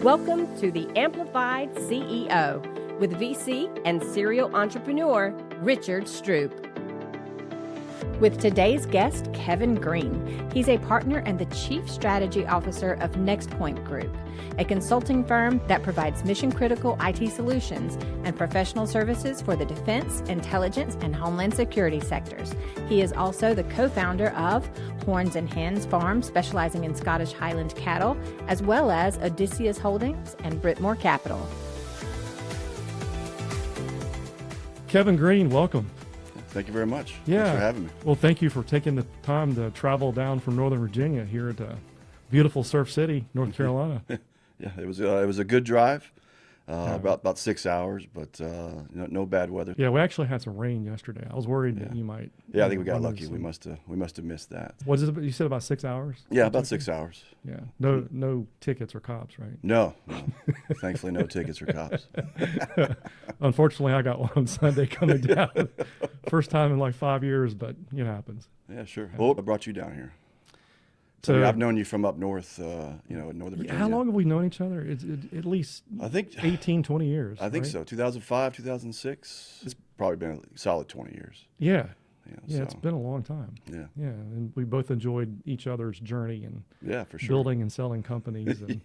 Welcome to the Amplified CEO with VC and serial entrepreneur Richard Stroupe. With today's guest, Kevin Green. He's a partner and the Chief Strategy Officer of NextPoint Group, a consulting firm that provides mission-critical IT solutions and professional services for the defense, intelligence, and homeland security sectors. He is also the co-founder of Hens Farm, specializing in Scottish Highland cattle, as well as Odysseus Holdings and Brittmore Capital. Kevin Green, welcome. Thank you very much. Yeah. Thanks for having me. Well, thank you for taking the time to travel down from Northern Virginia here to beautiful Surf City, North Carolina. Yeah, it was a good drive, about 6 hours, but no bad weather. Yeah, we actually had some rain yesterday. I was worried that you might. Yeah, I think we got lucky. We must have missed that. What is it? You said about 6 hours? Yeah, about 6 hours. Yeah. No tickets or cops, right? No. Thankfully, no tickets or cops. Unfortunately, I got one on Sunday coming down. First time in like 5 years, but it happens. Yeah, sure. Well, I brought you down here. So I mean, I've known you from up north, in Northern Virginia. How long have we known each other? It's at least I think 18, 20 years. I think right? so. 2005, 2006. It's probably been a solid 20 years. Yeah. Yeah, It's been a long time. Yeah. Yeah, and we both enjoyed each other's journey and Yeah, for sure. building and selling companies and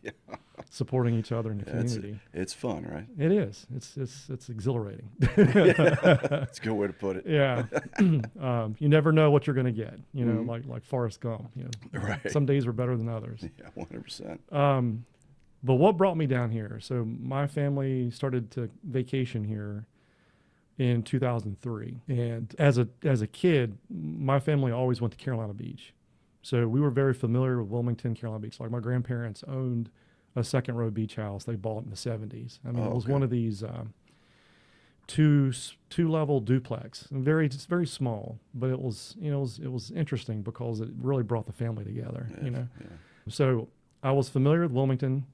supporting each other in the community. It's fun, right? It is. It's exhilarating. That's a good way to put it. Yeah. You never know what you're going to get. Like Forrest Gump. Right. Some days are better than others. Yeah, 100%. But what brought me down here? So my family started to vacation here in 2003, and as a kid, my family always went to Carolina Beach, so we were very familiar with Wilmington, Carolina Beach. Like my grandparents owned a second row beach house they bought in the 70s. I mean, it was one of these two level duplex, and it's very small, but it was interesting because it really brought the family together. Yeah. So I was familiar with Wilmington.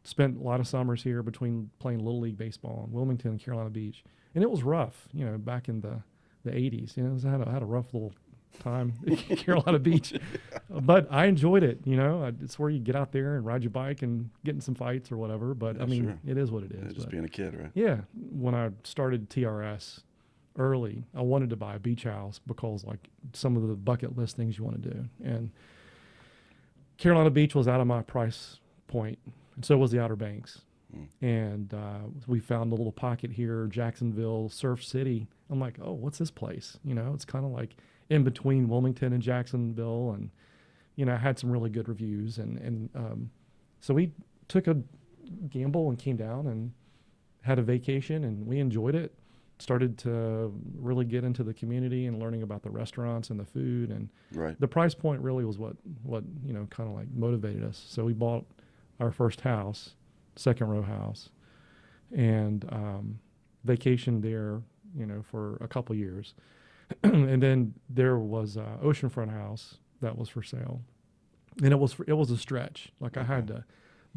Spent a lot of summers here between playing Little League baseball in Wilmington and Carolina Beach. And it was rough, back in the 80s. I had a rough little time at Carolina Beach. But I enjoyed it, It's where you get out there and ride your bike and get in some fights or whatever. But, sure. It is what it is. Yeah, just being a kid, right? Yeah. When I started TRS early, I wanted to buy a beach house because, like, some of the bucket list things you want to do. And Carolina Beach was out of my price point. And so was the Outer Banks. And we found a little pocket here, Jacksonville, Surf City. I'm like, oh, what's this place? It's kind of like in between Wilmington and Jacksonville. And, I had some really good reviews. And so we took a gamble and came down and had a vacation, and we enjoyed it. Started to really get into the community and learning about the restaurants and the food. And right. The price point really was what kind of like motivated us. So we bought our first house, second row house, and vacationed there, for a couple years. And then there was a oceanfront house that was for sale. And it was a stretch. Like I had to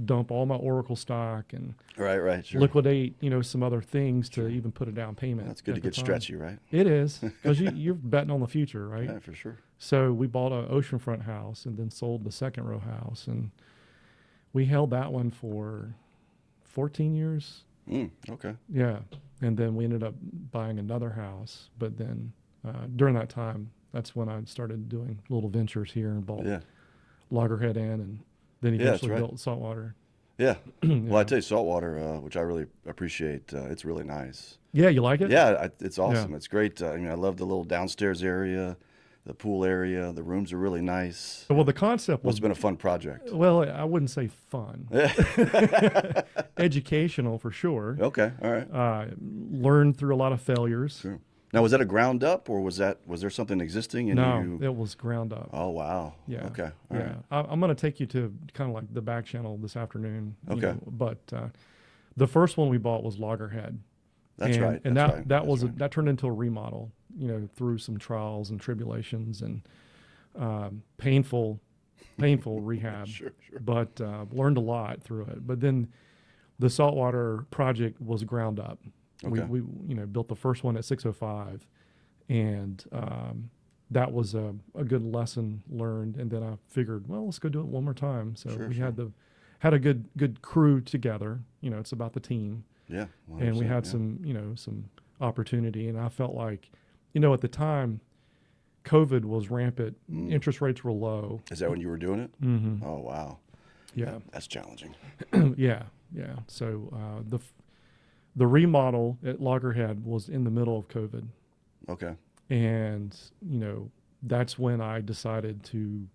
dump all my Oracle stock and right, sure. liquidate, some other things to even put a down payment. That's good to get stretchy, right? It is, because you're betting on the future, right? Yeah, for sure. So we bought an oceanfront house and then sold the second row house, and we held that one for 14 years. Okay. Yeah. And then we ended up buying another house. But then during that time, that's when I started doing little ventures here and bought Loggerhead Inn, and then eventually built Saltwater. Yeah. Well, I tell you, Saltwater, which I really appreciate, it's really nice. Yeah, you like it? Yeah, it's awesome. Yeah. It's great. I love the little downstairs area, the pool area. The rooms are really nice. Well, the concept must have been a fun project. Well, I wouldn't say fun. Educational for sure. Okay, all right. Learned through a lot of failures. Sure. Now, was that a ground up, or was there something existing? No, it was ground up. Oh, wow. Yeah. Okay. All right. I'm going to take you to kind of like the back channel this afternoon. Okay. But the first one we bought was Loggerhead. That's right. And that turned into a remodel, through some trials and tribulations and painful rehab. Sure. But learned a lot through it. But then the Saltwater project was ground up. Okay. We built the first one at 605, and that was a good lesson learned. And then I figured, well, let's go do it one more time. So we had the had a good crew together. You know, it's about the team. Yeah. And we had 100%, some opportunity. And I felt like, at the time, COVID was rampant. Interest rates were low. Is that when you were doing it? Mm-hmm. Oh, wow. Yeah. That's challenging. Yeah. So the remodel at Loggerhead was in the middle of COVID. Okay. And, that's when I decided to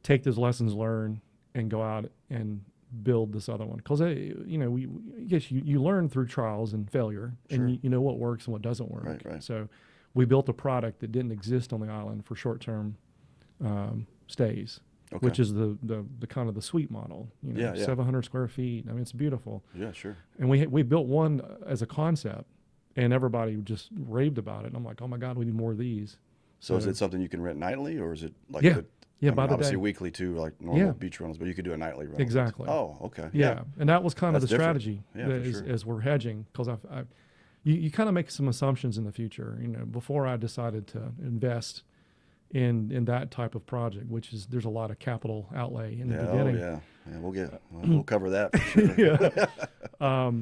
take those lessons learned and go out and build this other one. Because, you learn through trials and failure, Sure. and you know what works and what doesn't work. Right. So we built a product that didn't exist on the island for short-term stays, Okay. which is the kind of the suite model, Yeah. 700 square feet. I mean, it's beautiful. Yeah, sure. And we built one as a concept, and everybody just raved about it. And I'm like, oh my God, we need more of these. So is it something you can rent nightly, or is it like Yeah. Yeah, by the obviously day. weekly too, like normal Yeah. beach rentals, but you could do a nightly rental. Exactly. Oh, okay. Yeah. And that was kind of That's the different. strategy Yeah, for sure. as we're hedging, because you kind of make some assumptions in the future. Before I decided to invest in that type of project, which is there's a lot of capital outlay in the beginning. Oh, yeah. We'll cover that for sure. Yeah.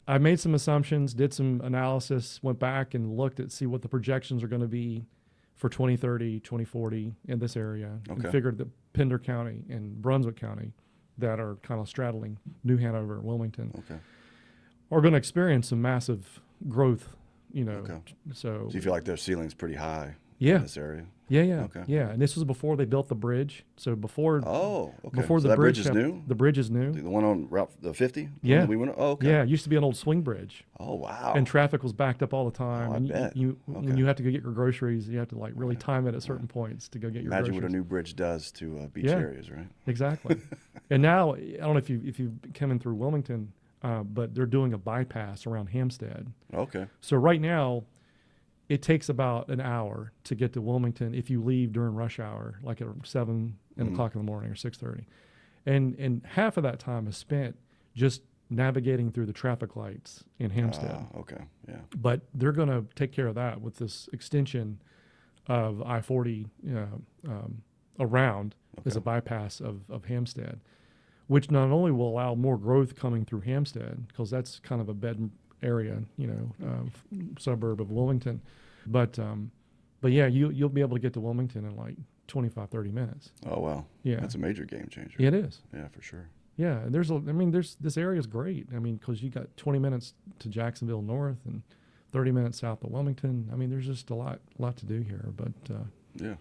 I made some assumptions, did some analysis, went back and looked at see what the projections are going to be for 2030, 2040 in this area, Okay. and figured that Pender County and Brunswick County, that are kind of straddling New Hanover, Wilmington, Okay. are going to experience some massive growth. Okay. So So you feel like their ceiling's pretty high Yeah. in this area? yeah, Okay. yeah. And this was before they built the bridge. So before Oh, okay. before So the that bridge is got- new? The bridge is new. The one on Route the 50? Yeah. We went, oh, okay. Yeah, it used to be an old swing bridge. Oh, wow. And traffic was backed up all the time. Oh, I and bet. when Okay. you have to go get your groceries, you have to like really time it at certain points to go get your Imagine groceries. what a new bridge does to beach Yeah. areas, right? Exactly. And now, I don't know if you come in through Wilmington, but they're doing a bypass around Hampstead. Okay. So right now, it takes about an hour to get to Wilmington if you leave during rush hour, like at 7 o'clock in the morning or 6:30. And half of that time is spent just navigating through the traffic lights in Hampstead. Okay. Yeah. But they're going to take care of that with this extension of I-40 around as a bypass of Hampstead, which not only will allow more growth coming through Hampstead, because that's kind of a bed area, suburb of Wilmington, but yeah, you'll be able to get to Wilmington in like 25, 30 minutes. Oh, wow. Yeah. That's a major game changer. Yeah, it is. Yeah, for sure. Yeah, and this area is great. I mean, because you got 20 minutes to Jacksonville North and 30 minutes south of Wilmington. I mean, there's just a lot to do here. But Yeah.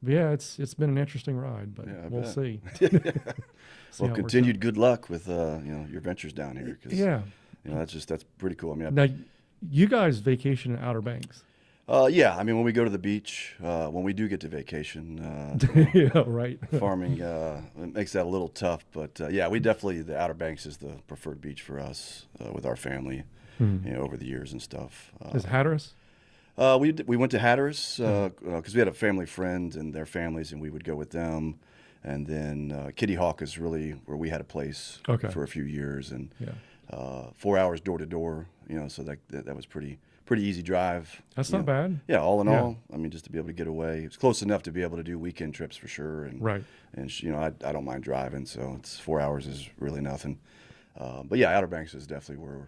yeah, it's been an interesting ride. But Yeah, I we'll bet. see. See how Well, it works continued good luck with your ventures down here. out. 'Cause, Yeah. that's pretty cool. I mean, Now, you guys vacation in Outer Banks. yeah. I mean, when we go to the beach, when we do get to vacation, Yeah, right. farming it makes that a little tough. But yeah, the Outer Banks is the preferred beach for us with our family, over the years and stuff. Is Hatteras? We went to Hatteras because we had a family friend and their families, and we would go with them. And then Kitty Hawk is really where we had a place for a few years, and Yeah. 4 hours door to door. So that was pretty easy drive. That's you not know. bad. Yeah, all in Yeah. all, I mean, just to be able to get away, it's close enough to be able to do weekend trips for sure. And Right. And I don't mind driving, so it's 4 hours is really nothing. But yeah, Outer Banks is definitely where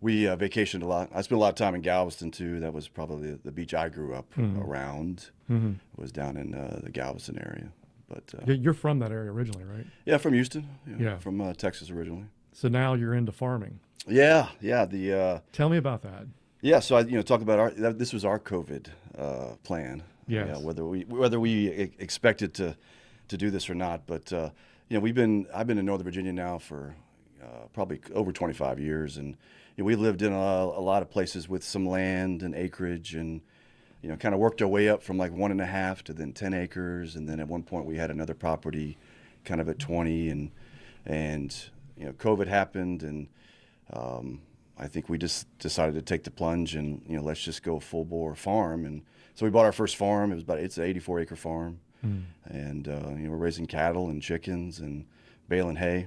we vacationed a lot. I spent a lot of time in Galveston too. That was probably the beach I grew up around. Was down in the Galveston area. But You're from that area originally, right? yeah, from Houston. Yeah. From Texas originally. So now you're into farming. Yeah. Tell me about that. Yeah, so I talk about this was our COVID plan. Yes. Yeah, whether we expected to do this or not, but I've been in Northern Virginia now for probably over 25 years, and we lived in a lot of places with some land and acreage, and kind of worked our way up from like 1.5 to then 10 acres, and then at one point we had another property, kind of at 20, and COVID happened, and I think we just decided to take the plunge and let's just go full bore farm. And so we bought our first farm. It's an 84-acre farm, and we're raising cattle and chickens and baling hay,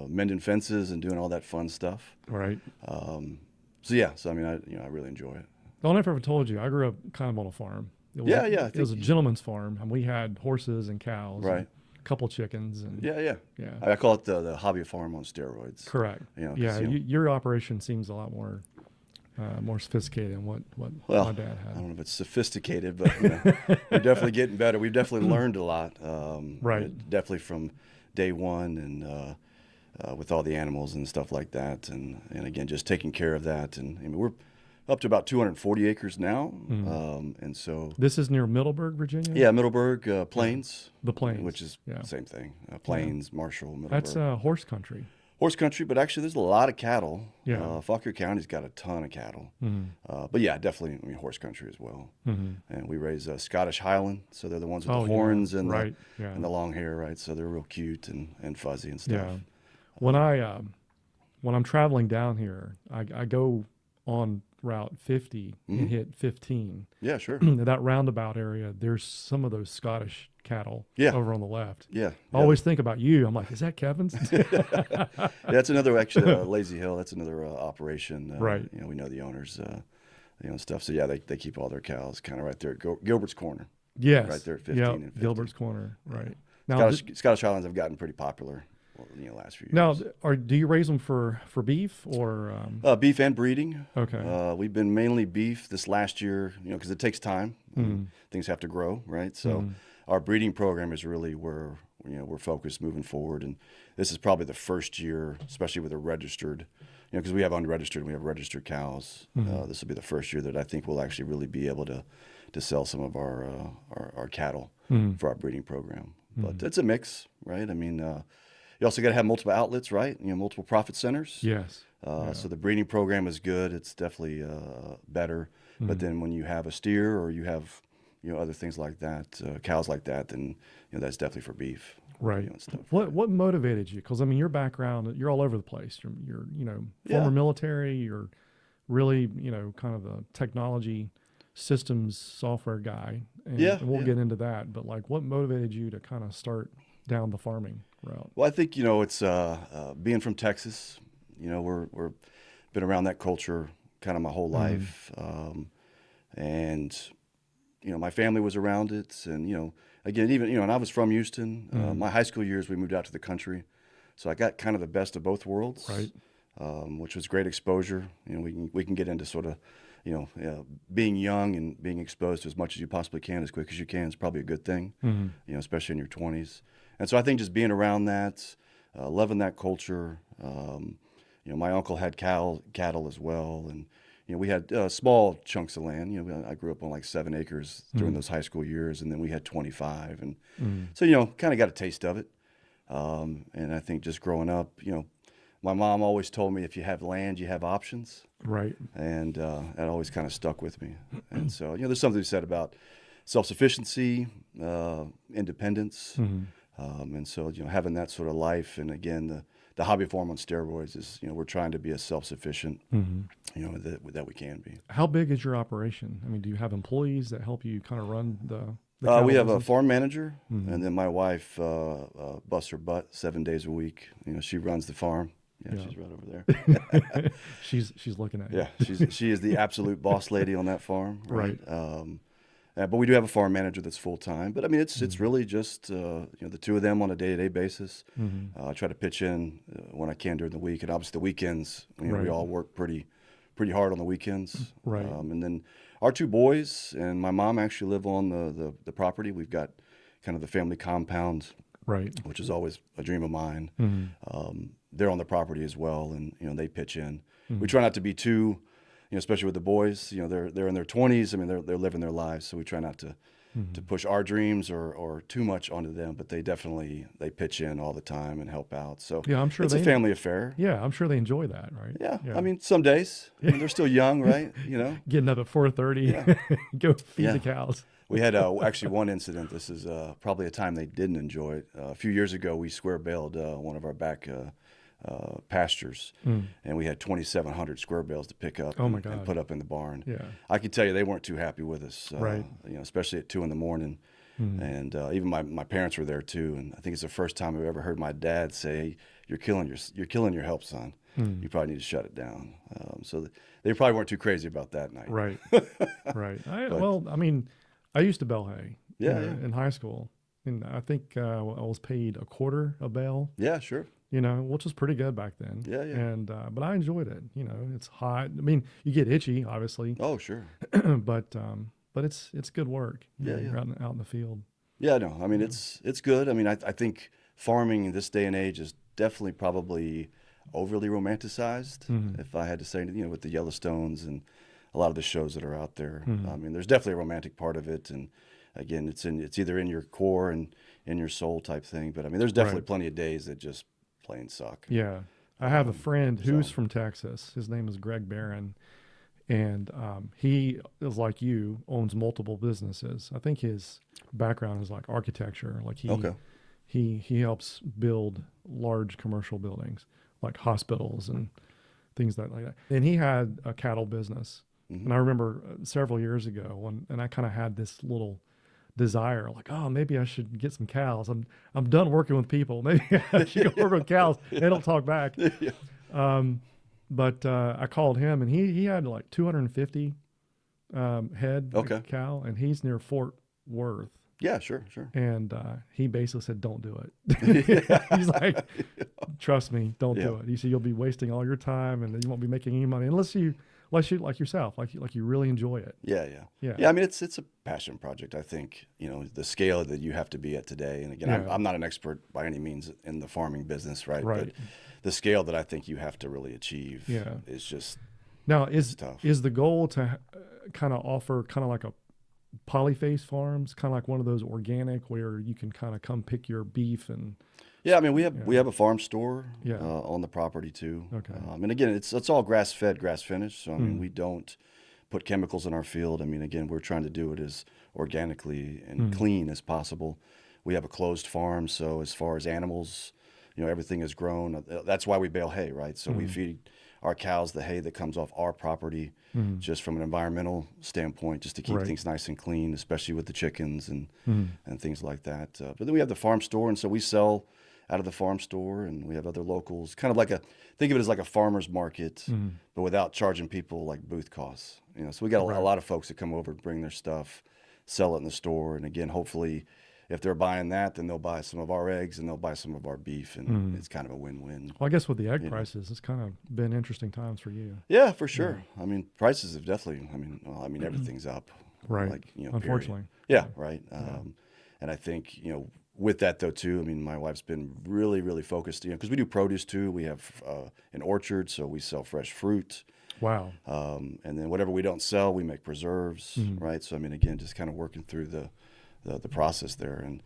mending fences and doing all that fun stuff. Right. So I mean, I really enjoy it. I don't know if I ever told you, I grew up kind of on a farm. It was Yeah, I It was a think gentleman's farm, and we had horses and cows. Right. And couple chickens, and Yeah. yeah. I call it the hobby farm on steroids. Correct. 'Cause, Yeah, your operation seems a lot more sophisticated than what well, my dad I had. don't know if it's sophisticated, but we're definitely getting better. We've definitely learned a lot. Right. Definitely from day one, and with all the animals and stuff like that, and again, just taking care of that. And I mean, we're up to about 240 acres now, and so This is near Middleburg, Virginia. yeah, Middleburg Plains, The Plains, which is yeah. same thing. Plains, Marshall, Middleburg. That's horse country. Horse country, but actually there's a lot of cattle. Yeah. Fauquier County's got a ton of cattle. But yeah, definitely, I mean, horse country as well. And we raise Scottish Highland, so they're the ones with the horns and, and the long hair, right? So they're real cute and fuzzy and stuff. Yeah. When I'm traveling down here, I go on Route 50 and hit 15. Yeah, sure. That roundabout area, there's some of those Scottish cattle over on the left. Yeah. I always think about you. I'm like, is that Kevin's? That's another, actually, Lazy Hill. That's another operation. Right. We know the owners, stuff. So yeah, they keep all their cows kind of right there at Gilbert's Corner. Yes. Right there at 15 and 50. Gilbert's Corner. Right. Now, Scottish Highlands have gotten pretty popular. Last few years. Now, do you raise them for beef or? Beef and breeding. Okay. We've been mainly beef this last year, because it takes time. Things have to grow, right? So our breeding program is really where we're focused moving forward, and this is probably the first year, especially with a registered, because we have unregistered and we have registered cows. This will be the first year that I think we'll actually really be able to sell some of our cattle for our breeding program. But it's a mix, right? I mean. You also got to have multiple outlets, right? Multiple profit centers. Yes. So the breeding program is good. It's definitely better. But then when you have a steer or you have, other things like that, cows like that, then that's definitely for beef. Right. And stuff. What motivated you? Because I mean, your background, you're all over the place. You're former military. You're really kind of a technology systems software guy. And we'll get into that. But like, what motivated you to kind of start down the farming route? Well, I think it's being from Texas. We're been around that culture kind of my whole life, and my family was around it, and again, even and I was from Houston. My high school years, we moved out to the country, so I got kind of the best of both worlds, right? Which was great exposure. We can get into sort of being young and being exposed to as much as you possibly can, as quick as you can, is probably a good thing. Especially in your 20s. And so I think just being around that, loving that culture. My uncle had cattle as well, and we had small chunks of land. I grew up on like 7 acres during those high school years, and then we had 25, and so kind of got a taste of it. And I think just growing up, my mom always told me if you have land, you have options. Right. And that always kind of stuck with me. And so there's something said about self-sufficiency, independence. And so, having that sort of life, and again, the hobby farm on steroids is, we're trying to be as self-sufficient, that we can be. How big is your operation? I mean, do you have employees that help you kind of run the we have a farm manager, and then my wife busts her butt 7 days a week. She runs the farm. Yeah, she's right over there. she's looking at you. Yeah, she is the absolute boss lady on that farm. Right. But we do have a farm manager that's full time. But I mean, it's really just the two of them on a day-to-day basis. I try to pitch in when I can during the week, and obviously the weekends. We all work pretty hard on the weekends. Right. And then our 2 boys and my mom actually live on the property. We've got kind of the family compound, right, which is always a dream of mine. They're on the property as well, and they pitch in. We try not to be too. Especially with the boys, they're in their 20s. I mean, they're living their lives, so we try not to push our dreams or too much onto them. But they pitch in all the time and help out. So yeah, I'm sure it's a family affair. Yeah, I'm sure they enjoy that, right? Yeah. I mean, some days they're still young, right? Getting up at 4:30, go feed the cows. We had actually one incident. This is probably a time they didn't enjoy it. A few years ago, we square baled one of our back pastures, and we had 2,700 square bales to pick up and put up in the barn. Yeah, I can tell you they weren't too happy with us, right? Especially at 2 a.m. And even my parents were there too. And I think it's the first time I've ever heard my dad say, hey, "You're killing your help, son. You probably need to shut it down." So they probably weren't too crazy about that night. Right, right. I used to bale hay. In high school. and I think I was paid a quarter a bale, Yeah, sure. which was pretty good back then. Yeah, yeah. And but I enjoyed it. It's hot. I mean, you get itchy, obviously, Oh, sure. but it's good work. Yeah, yeah. You're out in the field. Yeah, no, I mean, it's good. I mean, I think farming in this day and age is definitely probably overly romanticized, if I had to say, with the Yellowstones and a lot of the shows that are out there. I mean, there's definitely a romantic part of it, and again, it's either in your core and in your soul type thing. But I mean, there's definitely Right. plenty of days that just plain suck. Yeah. I have a friend who's so- from Texas. His name is Greg Barron. And he is like you, owns multiple businesses. I think his background is like architecture. Like Okay. he helps build large commercial buildings, like hospitals and things like that. And he had a cattle business. And I remember several years ago, and I kind of had this little desire, like, oh, maybe I should get some cows. I'm done working with people. Maybe I should go work with cows. They don't talk back. But I called him, and he had like 250 head of Okay. cow, and he's near Fort Worth. Yeah, sure, sure. And he basically said, "Don't do it." He's like, "Trust me, don't do Yeah. it." He said, "You'll be wasting all your time, and you won't be making any money unless you like yourself, like you really enjoy it." Yeah, yeah, Yeah. yeah. I mean, it's a passion project. I think the scale that you have to be at today. And again, Yeah. I'm not an expert by any means in the farming business, right? Right. But the scale that I think you have to really achieve Yeah. is just Now, is tough. the goal to kind of offer kind of like a polyface farms, kind of like one of those organic where you can kind of come pick your beef and Yeah, I mean, we have a farm store Yeah. on the property too. Okay. And again, it's all grass fed, grass finished. So I mean, we don't put chemicals in our field. I mean, again, we're trying to do it as organically and clean as possible. We have a closed farm, so as far as animals, everything is grown. That's why we bale hay, right? So we feed our cows the hay that comes off our property, just from an environmental standpoint, just to keep Right. things nice and clean, especially with the chickens and things like that. But then we have the farm store, and so we sell out of the farm store, and we have other locals, kind of like think of it as like a farmer's market, but without charging people like booth costs. So we got a lot of folks that come over and bring their stuff, sell it in the store, and again, hopefully, if they're buying that, then they'll buy some of our eggs and they'll buy some of our beef, and it's kind of a win-win. Well, I guess with the egg prices, it's kind of been interesting times for you. Yeah, for sure. I mean, prices have definitely. I mean, everything's up. Right. Like, period. Unfortunately. Yeah. Right. And I think with that though too. I mean, my wife's been really, really focused. Because we do produce too. We have an orchard, so we sell fresh fruit. Wow. And then whatever we don't sell, we make preserves. Right. So I mean, again, just kind of working through the process there, and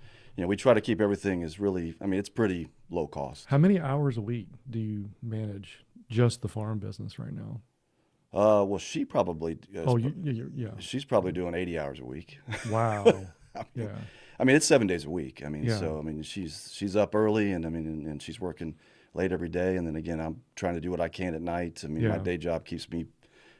we try to keep everything as really. I mean, it's pretty low cost. How many hours a week do you manage just the farm business right now? Well, she probably. Yeah. She's probably doing 80 hours a week. Wow. Yeah. I mean, it's 7 days a week. I mean, Yeah. so I mean, she's up early, and I mean, and she's working late every day, and then again, I'm trying to do what I can at night. I mean, my Yeah. day job keeps me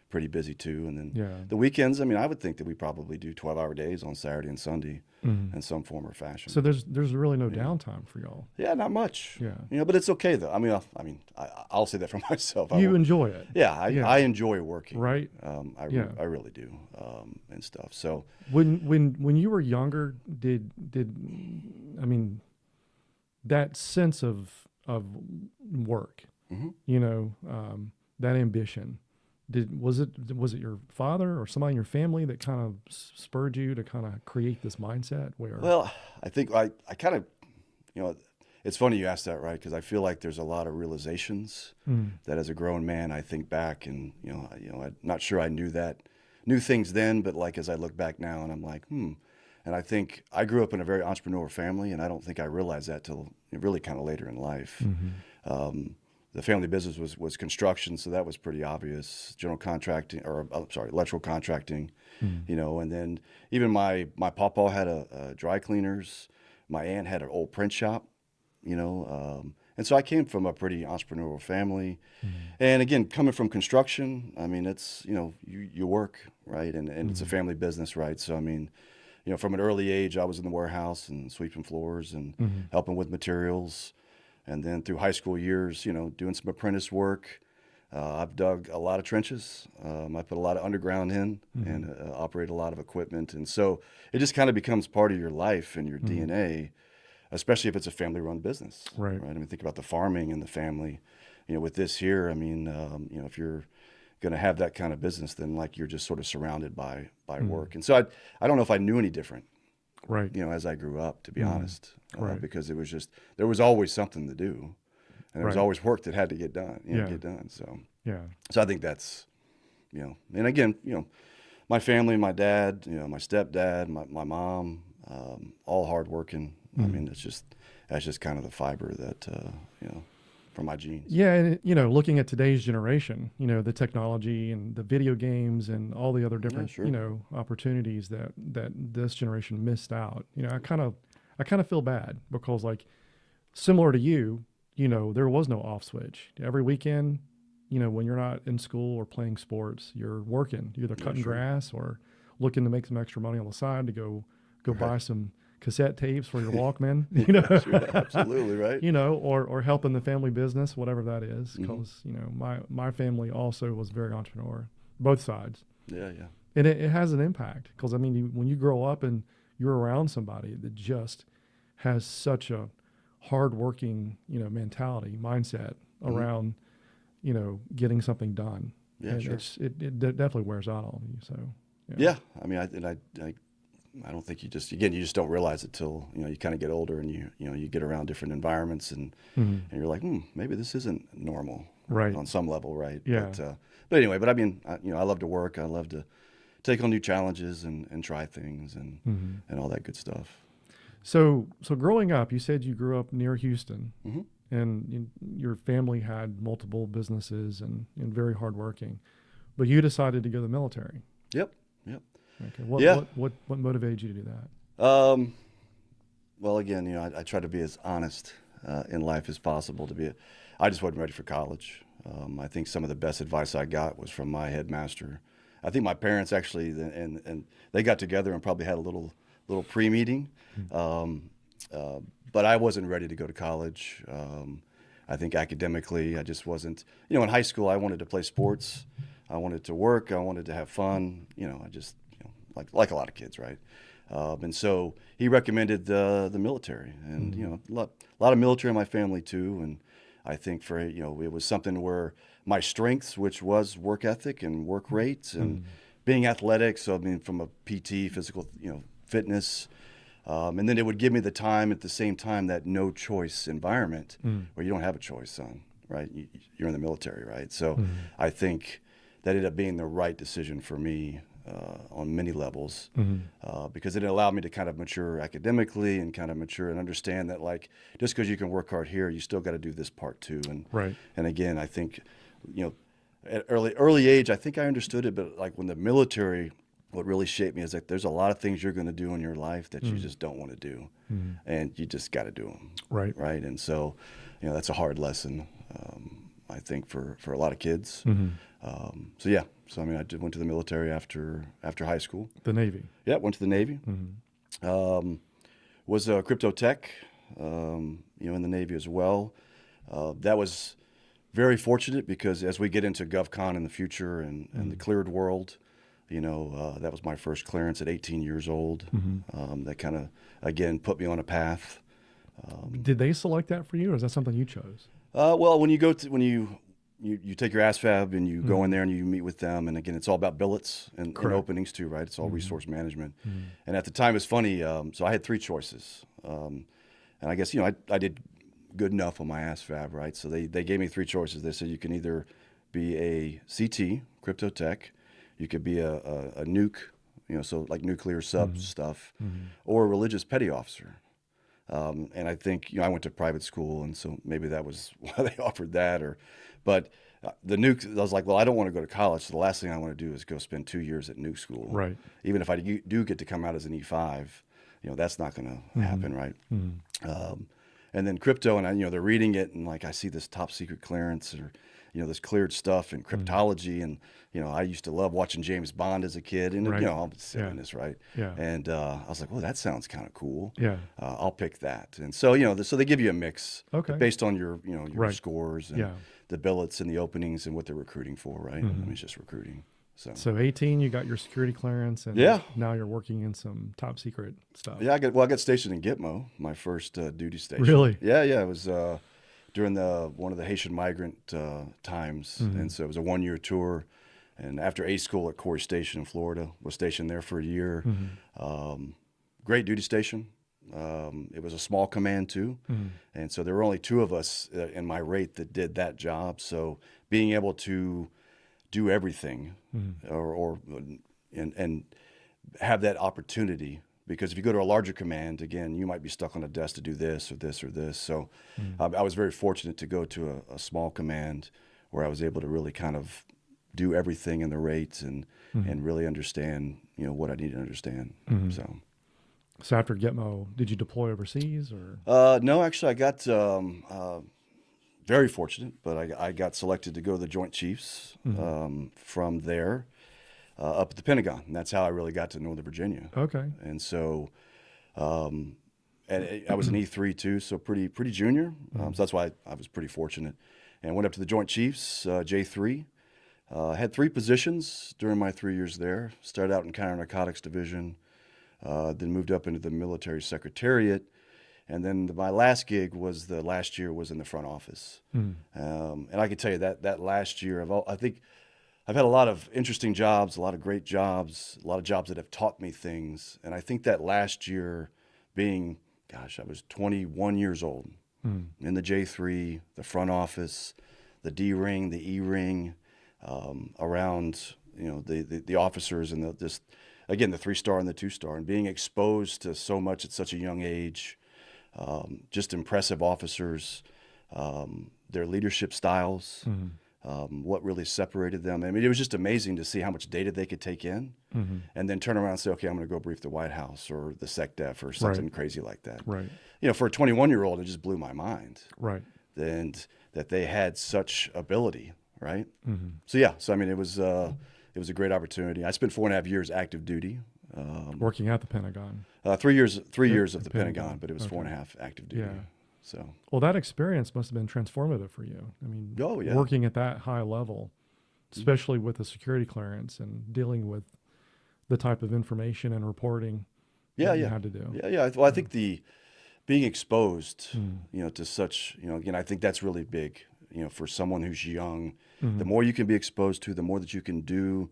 pretty busy too, and then Yeah. the weekends. I mean, I would think that we probably do 12-hour days on Saturday and Sunday in some form or fashion. So there's really no downtime for y'all. Yeah, not much. Yeah. But it's okay though. I'll say that for myself. You enjoy it, Yeah, I enjoy working. right? I really do, and stuff. So When you were younger, did I mean that sense of work, that ambition? Was it your father or somebody in your family that kind of spurred you to kind of create this mindset where? Well, I think I kind of, it's funny you asked that, right? Because I feel like there's a lot of realizations that as a grown man, I think back and, I'm not sure I knew things then, but like as I look back now and I'm like, And I think I grew up in a very entrepreneurial family, and I don't think I realized that till really kind of later in life. The family business was construction, so that was pretty obvious. General contracting, electrical contracting, and then even my pawpaw had a dry cleaners. My aunt had an old print shop, and so I came from a pretty entrepreneurial family. And again, coming from construction, I mean, it's, you work, right? And it's a family business, right? So, I mean, from an early age, I was in the warehouse and sweeping floors and helping with materials. And then through high school years, doing some apprentice work, I've dug a lot of trenches. I put a lot of underground in and operate a lot of equipment. And so it just kind of becomes part of your life and your DNA, especially if it's a family-run business. Right. I mean, think about the farming and the family. With this here, I mean, if you're going to have that kind of business, then like you're just sort of surrounded by work. And so I don't know if I knew any different, Right. as I grew up, to be honest, Right. because it was just, there was always something to do. And there was Right. always work that had to get done, Yeah. get done. So Yeah. I think that's, and again, my family, my dad, my stepdad, my mom, all hardworking. I mean, that's just kind of the fiber that, from my genes. Yeah, and looking at today's generation, the technology and the video games and all the other different, sure. opportunities that this generation missed out. I kind of feel bad because, like, similar to you, there was no off switch. Every weekend, when you're not in school or playing sports, you're working, you're either cutting grass or looking to make some extra money on the side to go buy some cassette tapes for your Walkman, Sure, absolutely, right. or helping the family business, whatever that is. Because, my family also was very entrepreneur, both sides. Yeah. And it has an impact because, I mean, when you grow up and you're around somebody that just has such a hardworking, mentality, mindset around, getting something done. Yeah, and sure. It definitely wears out on you. So, Yeah. I mean, I don't think you just don't realize it till, you kind of get older and you get around different environments and you're like, maybe this isn't normal. Right. On some level. Right. Yeah. But anyway, I mean, I love to work. I love to take on new challenges and try things and all that good stuff. So growing up, you said you grew up near Houston, Mm-hmm. and your family had multiple businesses and very hardworking, but you decided to go to the military. Yep. Okay. What motivated you to do that? Well, again, I try to be as honest in life as possible. I just wasn't ready for college. I think some of the best advice I got was from my headmaster. I think my parents actually, and they got together and probably had a little pre-meeting. But I wasn't ready to go to college. I think academically, I just wasn't. In high school, I wanted to play sports. I wanted to work. I wanted to have fun. I just, like a lot of kids, right? And so he recommended the military, and a lot of military in my family too. And I think it was something where my strengths, which was work ethic and work rates and being athletic. So I mean, from a PT, physical, fitness. And then it would give me the time at the same time, that no choice environment where you don't have a choice on, right? You're in the military, right? So I think that ended up being the right decision for me on many levels because it allowed me to kind of mature academically and kind of mature and understand that, like, just because you can work hard here, you still got to do this part too. And Right. And again, I think, at early age, I think I understood it, but like when the military, what really shaped me is that there's a lot of things you're going to do in your life that you just don't want to do, and you just got to do them. Right. Right. And so, that's a hard lesson, I think, for a lot of kids. So I mean, I went to the military after high school. The Navy. Yeah, went to the Navy. Was a crypto tech, in the Navy as well. That was very fortunate because as we get into GovCon in the future and the cleared world, that was my first clearance at 18 years old. That kind of, again, put me on a path. Did they select that for you, or is that something you chose? Well, when you go to, you take your ASVAB and you go in there and you meet with them, and again, it's all about billets and openings too, right? It's all resource management. And at the time, it's funny. So I had three choices, and I guess I did good enough on my ASVAB, right? So they gave me three choices. They said you can either be a CT, crypto tech, you could be a nuke, so like nuclear sub stuff, or a religious petty officer. And I think, I went to private school, and so maybe that was why they offered that. But the nuke, I was like, well, I don't want to go to college. So the last thing I want to do is go spend 2 years at nuke school. Right. Even if I do get to come out as an E5, that's not going to happen, right? And then crypto, and they're reading it, and like I see this top secret clearance, this cleared stuff and cryptology. And, I used to love watching James Bond as a kid, and, Right. I'm silliness, right? Yeah. And I was like, well, that sounds kind of cool. Yeah. I'll pick that. And so, so they give you a mix Okay. based on your Right. scores and Yeah. the billets and the openings and what they're recruiting for, right? Mhm. I mean, it's just recruiting. So 18, you got your security clearance, and Yeah. now you're working in some top secret stuff. Yeah, I got stationed in Gitmo, my first duty station. Really? Yeah. It was during one of the Haitian migrant times, Mhm. and so it was a 1-year tour. And after A school at Corey Station in Florida, was stationed there for a year. Mhm. Great duty station. It was a small command too, Mhm. and so there were only 2 of us in my rate that did that job. So being able to do everything, Mhm. and have that opportunity, because if you go to a larger command, again, you might be stuck on a desk to do this or this or this. So I was very fortunate to go to a small command where I was able to really kind of do everything in the rates and really understand, what I needed to understand. Mhm. So after Gitmo, did you deploy overseas or? no, actually I got very fortunate, but I got selected to go to the Joint Chiefs from there up at the Pentagon, and that's how I really got to Northern Virginia. Okay. And so, I was an E3 too, so pretty junior. So that's why I was pretty fortunate, and went up to the Joint Chiefs, J3. Had 3 positions during my 3 years there. Started out in counter narcotics division, then moved up into the military secretariat. And then my last gig was in the front office. And I can tell you that last year, I think I've had a lot of interesting jobs, a lot of great jobs, a lot of jobs that have taught me things. And I think that last year being, I was 21 years old in the J3, the front office, the D ring, the E ring, around, the officers and the 3-star and the 2-star, and being exposed to so much at such a young age. Just impressive officers, their leadership styles, what really separated them. I mean, it was just amazing to see how much data they could take in and then turn around and say, okay, I'm going to go brief the White House or the SecDef or something crazy like that. Right. For a 21-year-old, it just blew my mind. Right. And that they had such ability, right? Mm-hmm. So I mean, it was a great opportunity. I spent 4.5 years active duty. Working at the Pentagon. 3 years of the Pentagon, but it was 4.5 active duty. Yeah. So. Well, that experience must have been transformative for you. I mean, working at that high level, especially with the security clearance and dealing with the type of information and reporting that you had to do. Yeah. Well, I think being exposed, to such, again, I think that's really big, for someone who's young. The more you can be exposed to, the more that you can do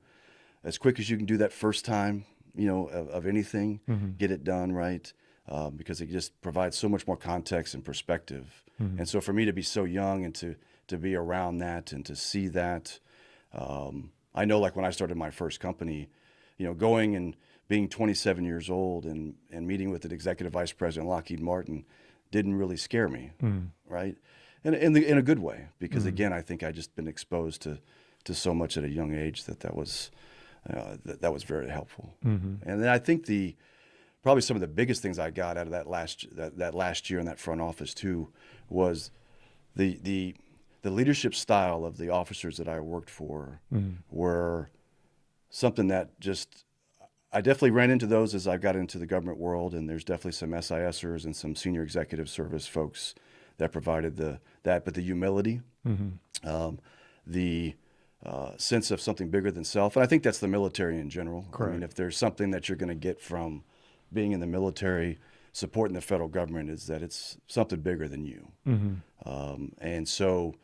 as quick as you can do that first time, of anything, get it done right, because it just provides so much more context and perspective. And so for me to be so young and to be around that and to see that, I know, like when I started my first company, going and being 27 years old and meeting with an executive vice president, Lockheed Martin, didn't really scare me, right? And in a good way, because again, I think I just been exposed to so much at a young age that was very helpful. And then I think probably some of the biggest things I got out of that last year in that front office too was the leadership style of the officers that I worked for were something that just, I definitely ran into those as I got into the government world, and there's definitely some SISers and some senior executive service folks that provided but the humility, the sense of something bigger than self. And I think that's the military in general. Correct. I mean, if there's something that you're going to get from being in the military, supporting the federal government, is that it's something bigger than you. And so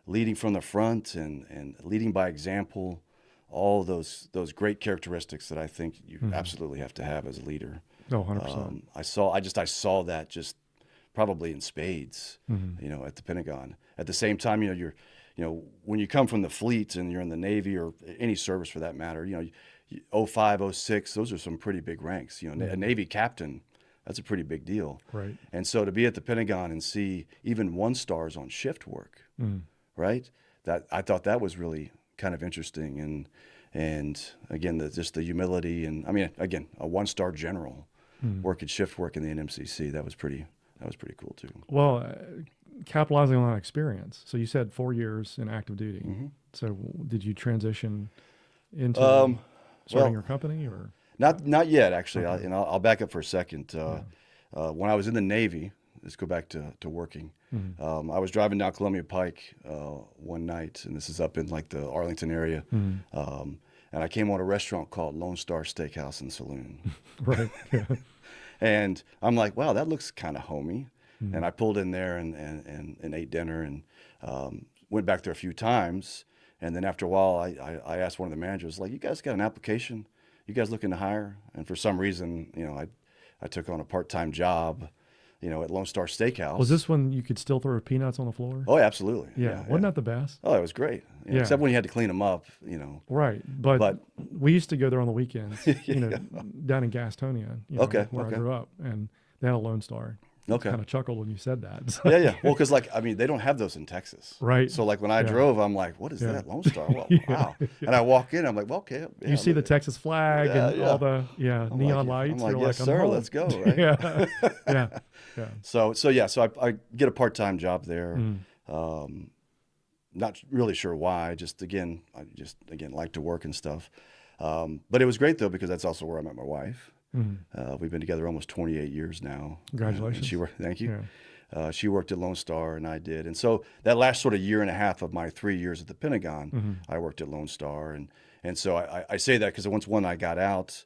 leading from the front and leading by example, all those great characteristics that I think you absolutely have to have as a leader. Oh, 100%. I saw that just probably in spades, at the Pentagon. At the same time, when you come from the fleet and you're in the Navy or any service for that matter, 05, 06, those are some pretty big ranks. A Navy captain, that's a pretty big deal. Right. And so to be at the Pentagon and see even 1-stars on shift work, right? That I thought that was really kind of interesting. And again, just the humility, and I mean, again, a 1-star general working shift work in the NMCC, that was pretty cool too. Well, capitalizing on that experience. So you said 4 years in active duty. Mhm. So did you transition into Well, starting your company or? not yet, actually. Okay. I'll back up for a second. When I was in the Navy, let's go back to working. Mhm. I was driving down Columbia Pike one night, and this is up in like the Arlington area. Mhm. And I came on a restaurant called Lone Star Steakhouse and Saloon. Right. Yeah. And I'm like, wow, that looks kind of homey. Mhm. And I pulled in there and ate dinner and went back there a few times. And then after a while, I asked one of the managers, like, you guys got an application? You guys looking to hire? And for some reason, I took on a part-time job, at Lone Star Steakhouse. Was this when you could still throw peanuts on the floor? Oh, absolutely. Yeah. Wasn't that the best? Oh, it was great. Yeah. Except when you had to clean them up, Right. But we used to go there on the weekends, Yeah. down in Gastonia, Okay, where okay. I grew up. And they had a Lone Star. Okay. Kind of chuckled when you said that. So- Yeah. Well, because they don't have those in Texas. Right. So like when I Yeah. drove, I'm like, what is Yeah. that? Lone Star? Well, Yeah. wow. And I walk in, I'm like, well, okay. Yeah, You see the look- Texas flag Yeah, and yeah. all the I'm neon like, lights. I'm like, You're yes, I'm sir, home. let's go, right? Yeah. Yeah. Yeah. So I get a part-time job there. Mm. Not really sure why. I just again like to work and stuff. But it was great though because that's also where I met my wife. Mm. We've been together almost 28 years now. Congratulations. And thank you. Yeah. She worked at Lone Star and I did. And so that last sort of year and a half of my 3 years at the Pentagon, I worked at Lone Star. And so I say that because once I got out,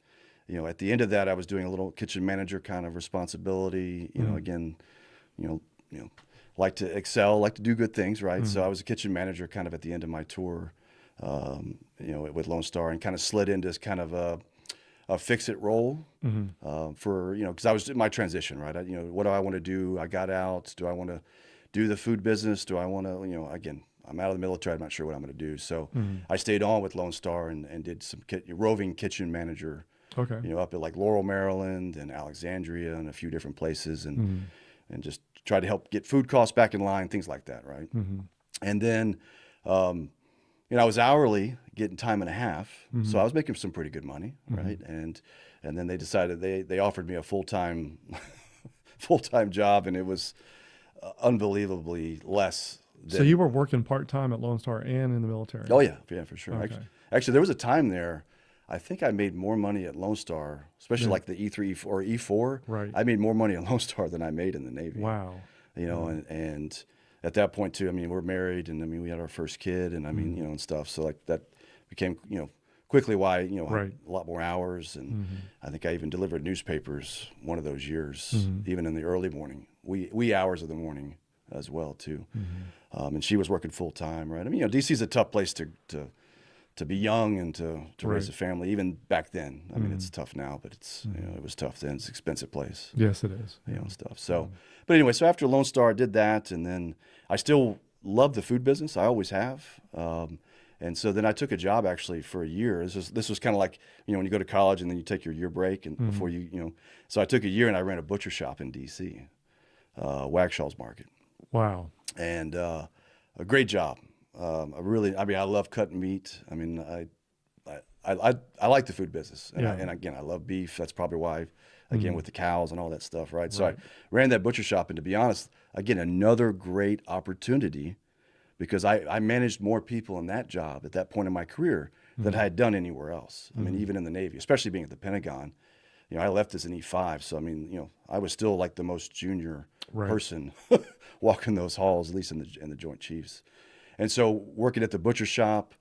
at the end of that, I was doing a little kitchen manager kind of responsibility, again, like to excel, like to do good things, right? So I was a kitchen manager kind of at the end of my tour, with Lone Star and kind of slid into this kind of a fix-it role for, because I was in my transition, right? What do I want to do? I got out. Do I want to do the food business? Do I want to, again, I'm out of the military. I'm not sure what I'm going to do. So I stayed on with Lone Star and did some roving kitchen manager, Okay. up at like Laurel, Maryland and Alexandria and a few different places and just try to help get food costs back in line, things like that, right? And then, I was hourly, getting time and a half, so I was making some pretty good money, right? And then they decided they offered me a full-time job, and it was unbelievably less. So you were working part-time at Lone Star and in the military? Oh yeah, for sure. Okay. Actually, there was a time there. I think I made more money at Lone Star, especially like the E3, E4, or E4. Right. I made more money at Lone Star than I made in the Navy. Wow. And at that point too, we're married and we had our first kid and and stuff. So like that became, quickly why, Right. a lot more hours. And I think I even delivered newspapers one of those years, even in the early morning, wee hours of the morning as well too. And she was working full time, right? DC is a tough place to be young and to raise a family, even back then. It's tough now, but it's, it was tough then. It's an expensive place. Yes, it is. And stuff. So, but anyway, so after Lone Star, I did that. And then I still love the food business. I always have. And so then I took a job actually for a year. This was kind of like, when you go to college and then you take your year break and before so I took a year and I ran a butcher shop in DC, Wagshall's Market. Wow. And a great job. I love cutting meat. I like the food business, and again, I love beef. That's probably why, again, with the cows and all that stuff, right? So I ran that butcher shop, and to be honest, again, another great opportunity, because I managed more people in that job at that point in my career than I had done anywhere else. Even in the Navy, especially being at the Pentagon, I left as an E5, so I was still like the most junior person walking those halls, at least in the Joint Chiefs. And so working at the butcher shop,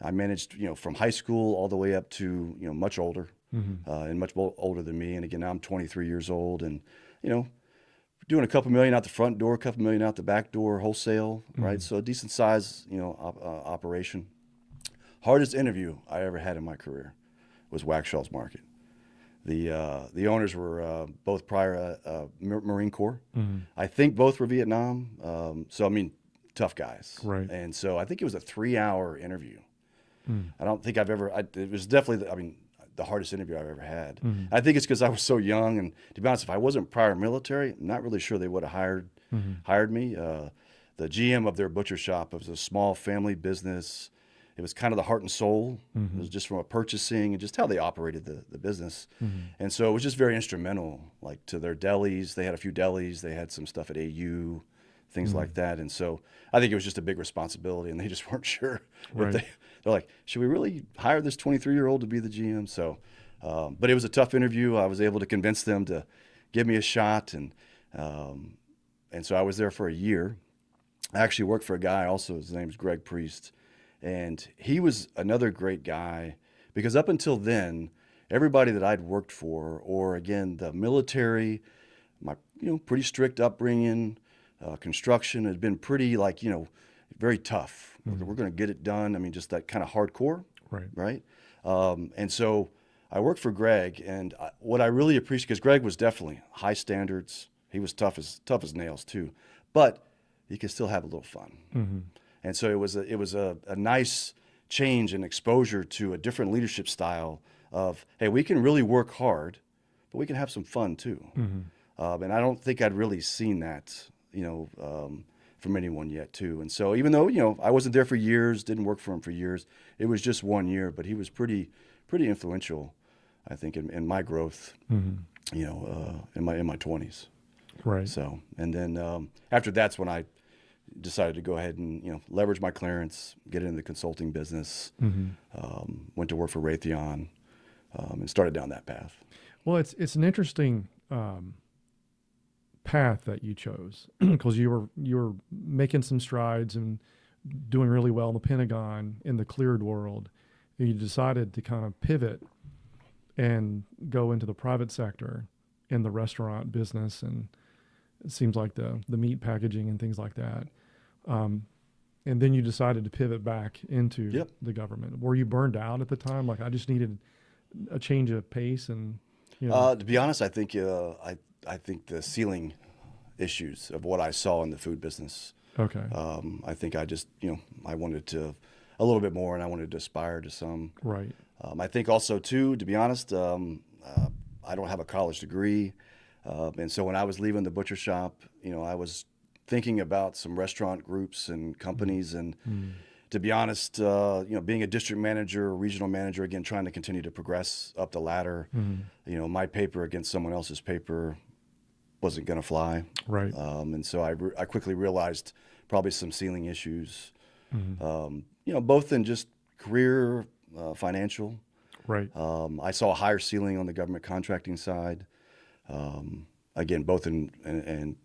I managed, from high school all the way up to, much older and much older than me. And again, now I'm 23 years old and, doing a couple million out the front door, a couple million out the back door, wholesale, right? So a decent size, operation. Hardest interview I ever had in my career was Wagshall's Market. The owners were both prior Marine Corps. I think both were Vietnam. Tough guys. Right. And so I think it was a 3-hour interview. I don't think it was definitely, the hardest interview I've ever had. I think it's because I was so young. And to be honest, if I wasn't prior military, I'm not really sure they would have hired me. The GM of their butcher shop, it was a small family business. It was kind of the heart and soul. It was just from a purchasing and just how they operated the business. And so it was just very instrumental, like to their delis. They had a few delis. They had some stuff at AU, things like that. And so I think it was just a big responsibility, and they just weren't sure. Right. They're like, should we really hire this 23-year-old to be the GM? So, but it was a tough interview. I was able to convince them to give me a shot, and so I was there for a year. I actually worked for a guy also. His name's Greg Priest, and he was another great guy, because up until then, everybody that I'd worked for, or again, the military, my pretty strict upbringing, construction had been pretty very tough. We're going to get it done. I mean, just that kind of hardcore, right? And so I worked for Greg, and what I really appreciate, because Greg was definitely high standards. He was tough as nails too, but he could still have a little fun. Mm-hmm. And so it was a nice change and exposure to a different leadership style of, hey, we can really work hard, but we can have some fun too. Mm-hmm. And I don't think I'd really seen that, from anyone yet too. And so even though, I wasn't there for years, didn't work for him for years, it was just 1 year, but he was pretty influential, I think, in my growth, in my 20s. Right. So, and then after that's when I decided to go ahead and, leverage my clearance, get into the consulting business, went to work for Raytheon, and started down that path. Well, it's an interesting path that you chose, because you were making some strides and doing really well in the Pentagon, in the cleared world. And you decided to kind of pivot and go into the private sector in the restaurant business, and it seems like the meat packaging and things like that. And then you decided to pivot back into the government. Were you burned out at the time? Like, I just needed a change of pace, and to be honest, I think I think the ceiling issues of what I saw in the food business. Okay. I think I just I wanted to a little bit more, and I wanted to aspire to some. Right. I think also too, to be honest, I don't have a college degree, and so when I was leaving the butcher shop, I was thinking about some restaurant groups and companies, and to be honest, being a district manager, regional manager, again, trying to continue to progress up the ladder, my paper against someone else's paper wasn't going to fly. Right. And so I quickly realized probably some ceiling issues, both in just career, financial. Right. I saw a higher ceiling on the government contracting side. Again, both in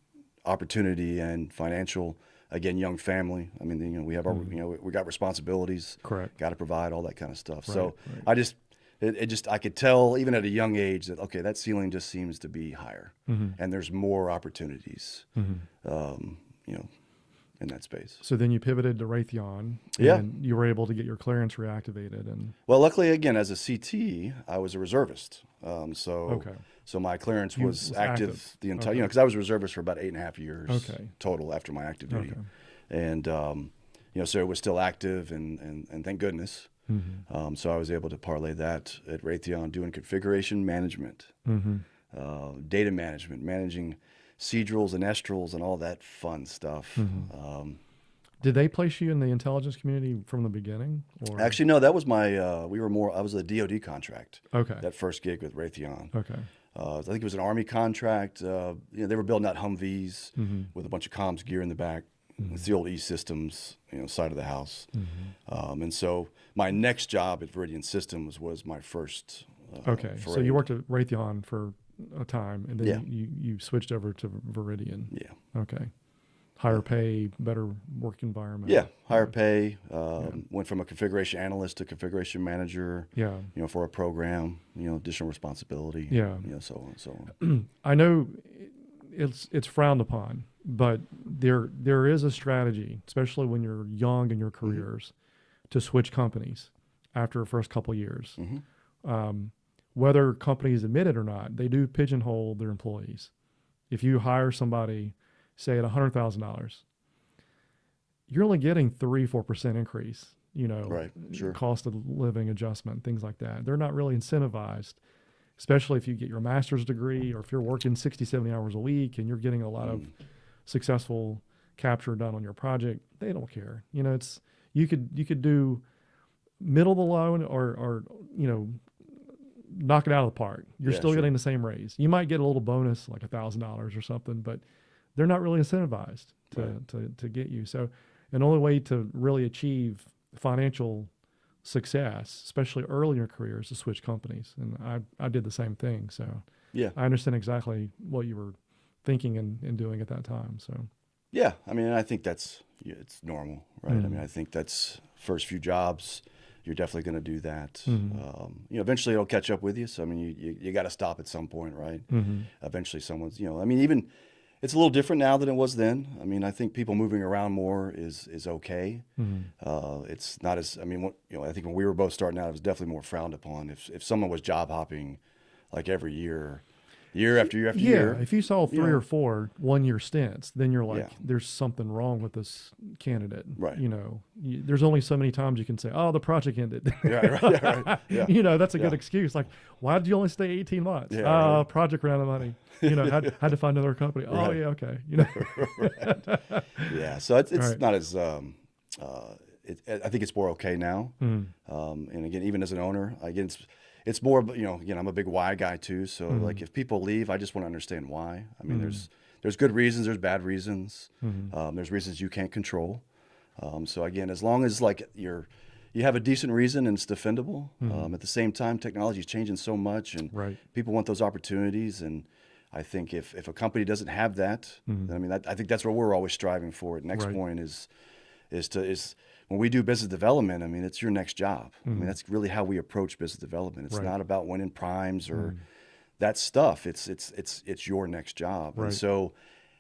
opportunity and financial. Again, young family. I mean, we have our, we got responsibilities. Correct. Got to provide all that kind of stuff. Right, So right. I could tell even at a young age that, okay, that ceiling just seems to be higher, and there's more opportunities, in that space. So then you pivoted to Raytheon, Yeah. and you were able to get your clearance reactivated. And Well, luckily, again, as a CT, I was a reservist. Okay. So my clearance was was active active. the entire, Okay. because I was a reservist for about 8.5 years Okay. total after my active duty. Okay. And, so it was still active, and thank goodness. So I was able to parlay that at Raytheon, doing configuration management, data management, managing cedrals and estrals and all that fun stuff. Did they place you in the intelligence community from the beginning? Or? Actually, no, that was my, I was a DOD contract. Okay. That first gig with Raytheon. Okay. I think it was an Army contract. They were building out Humvees with a bunch of comms gear in the back. It's the old E-Systems, side of the house. And so my next job at Veridian Systems was my first. Okay. So you worked at Raytheon for a time, and then Yeah. you switched over to Veridian. Yeah. Okay. Higher pay, better work environment. Yeah. Higher pay. Went from a configuration analyst to configuration manager. Yeah. For a program. Additional responsibility. Yeah. So on and so on. I know it's frowned upon, but there is a strategy, especially when you're young in your careers, to switch companies after the first couple of years. Whether companies admit it or not, they do pigeonhole their employees. If you hire somebody, say at $100,000, you're only getting 3-4% increase. Right. Sure. Cost of living adjustment, things like that. They're not really incentivized, especially if you get your master's degree, or if you're working 60, 70 hours a week and you're getting a lot of successful capture done on your project. They don't care. It's you could do middle of the loan or knock it out of the park. You're still sure. getting the same raise. You might get a little bonus like $1,000 or something, but they're not really incentivized to, Right. to get you. So an only way to really achieve financial success, especially early in your career, is to switch companies. And I did the same thing. So Yeah. I understand exactly what you were thinking and doing at that time. So Yeah. I mean, I think it's normal, right? I Mhm. mean, I think that's first few jobs, you're definitely going to do that. Mhm. Eventually it'll catch up with you. So, I mean, you got to stop at some point, right? Mm-hmm. Eventually someone's, I mean, even it's a little different now than it was then. I mean, I think people moving around more is okay. Mm-hmm. It's not as, I mean, I think when we were both starting out, it was definitely more frowned upon. If someone was job hopping like every year after year after Yeah, year, if you saw you 3 or know, 4 1-year stints, then you're yeah, like, there's something wrong with this candidate. right. There's only so many times you can say, "Oh, the project ended." Yeah, right, yeah, right. Yeah, That's a good yeah, excuse. Like, why did you only stay 18 months? yeah, right. Project ran out of money. Had to find another company. Oh Right. yeah, okay. Right. Yeah. So it's Right. not as I think it's more okay now. Mm. And again, even as an owner, again, it's more, again, I'm a big why guy too. So like if people leave, I just want to understand why. I mean, there's good reasons, there's bad reasons. There's reasons you can't control. So again, as long as like you have a decent reason and it's defendable. At the same time, technology is changing so much, and Right. people want those opportunities. And I think if a company doesn't have that, then, I mean, I think that's what we're always striving for at Right. NextPoint is when we do business development. I mean, it's your next job. I mean, that's really how we approach business development. It's Right. not about winning primes or that stuff. It's your next job. Right. And so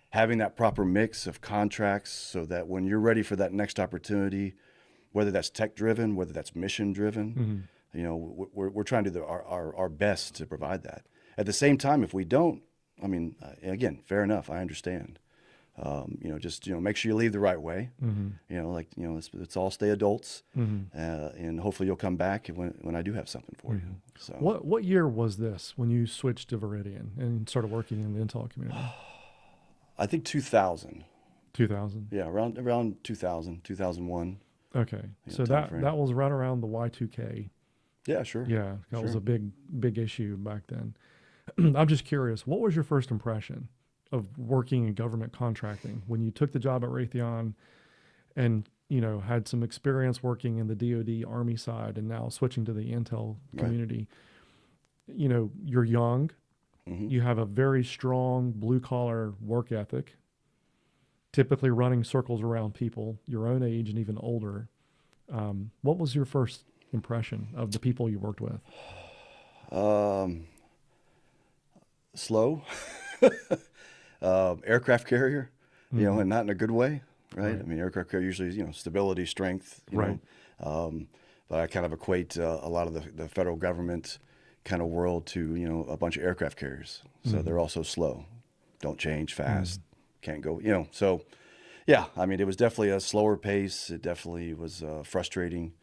having that proper mix of contracts so that when you're ready for that next opportunity, whether that's tech driven, whether that's mission driven, we're trying to do our best to provide that. At the same time, if we don't, I mean, again, fair enough. I understand. Just make sure you leave the right way. Let's all stay adults, and hopefully you'll come back when I do have something for you. So What year was this when you switched to Veridian and started working in the Intel community? I think 2000. 2000. Yeah, around 2000, 2001. Okay, so timeframe. that was right around the Y2K. Yeah, sure. Yeah, that was Sure. a big issue back then. I'm just curious, what was your first impression of working in government contracting when you took the job at Raytheon and had some experience working in the DoD Army side and now switching to the Intel community? You're young, you have a very strong blue collar work ethic, typically running circles around people your own age and even older. What was your first impression of the people you worked with? Slow. Aircraft carrier, and not in a good way, right? I mean, aircraft carrier usually is, stability, strength, Right. But I kind of equate a lot of the federal government kind of world to, a bunch of aircraft carriers. So they're also slow, don't change fast, can't go, so yeah, I mean, it was definitely a slower pace. It definitely was frustrating.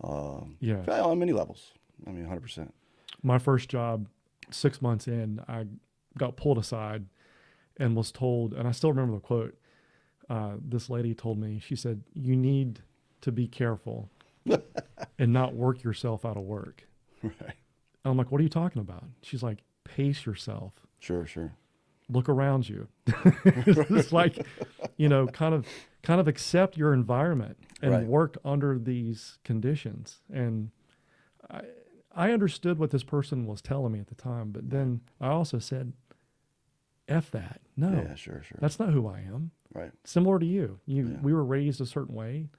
Yeah. On many levels. I mean, 100%. My first job, 6 months in, I got pulled aside and was told, and I still remember the quote. This lady told me, she said, "You need to be careful and not work yourself out of work." Right. I'm like, "What are you talking about?" She's like, "Pace yourself. Sure. Look around you." It's like, kind of accept your environment and Right. work under these conditions. And I understood what this person was telling me at the time, but then I also said, F that. No, Yeah, sure. that's not who I am. Right. Similar to you. Yeah. We were raised a certain way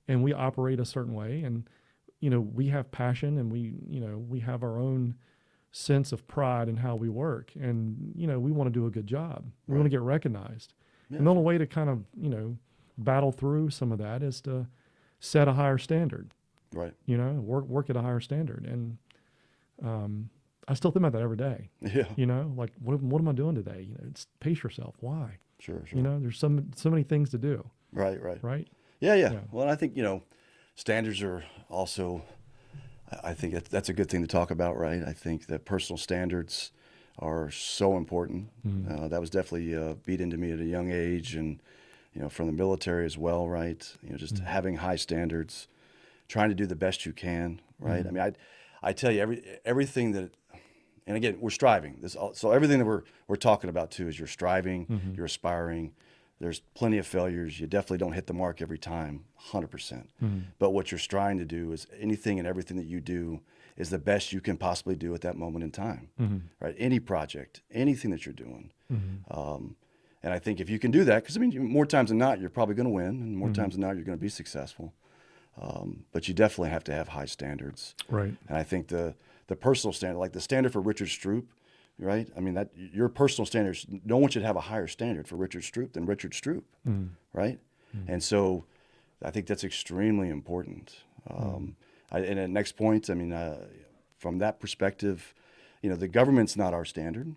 and we operate a certain way. And, we have passion and we have our own sense of pride in how we work. And, we want to do a good job. We want to get recognized. Yeah, And the only way to kind of, battle through some of that is to set a higher standard, Right. work at a higher standard. And, I still think about that every day. Yeah. Like what am I doing today? It's pace yourself. Why? Sure. There's so many things to do. Right. Right. Yeah. Well, I think, standards are also, I think that's a good thing to talk about, right? I think that personal standards are so important. That was definitely beat into me at a young age, and, from the military as well, right? Just having high standards, trying to do the best you can, right? I mean, I tell you, everything that And again, we're striving. So everything that we're talking about too is you're striving, Mm-hmm. you're aspiring. There's plenty of failures. You definitely don't hit the mark every time, 100%. Mm-hmm. But what you're striving to do is anything and everything that you do is the best you can possibly do at that moment in time, Mm-hmm. right? Any project, anything that you're doing. Mm-hmm. And I think if you can do that, because I mean, more times than not, you're probably going to win, and more Mm-hmm. times than not, you're going to be successful. But you definitely have to have high standards. Right. And I think the personal standard, like the standard for Richard Stroupe, right? I mean, that your personal standards, no one should have a higher standard for Richard Stroupe than Richard Stroupe, Mm-hmm. right? Mm-hmm. And so I think that's extremely important. And at NextPoint, I mean, from that perspective, the government's not our standard.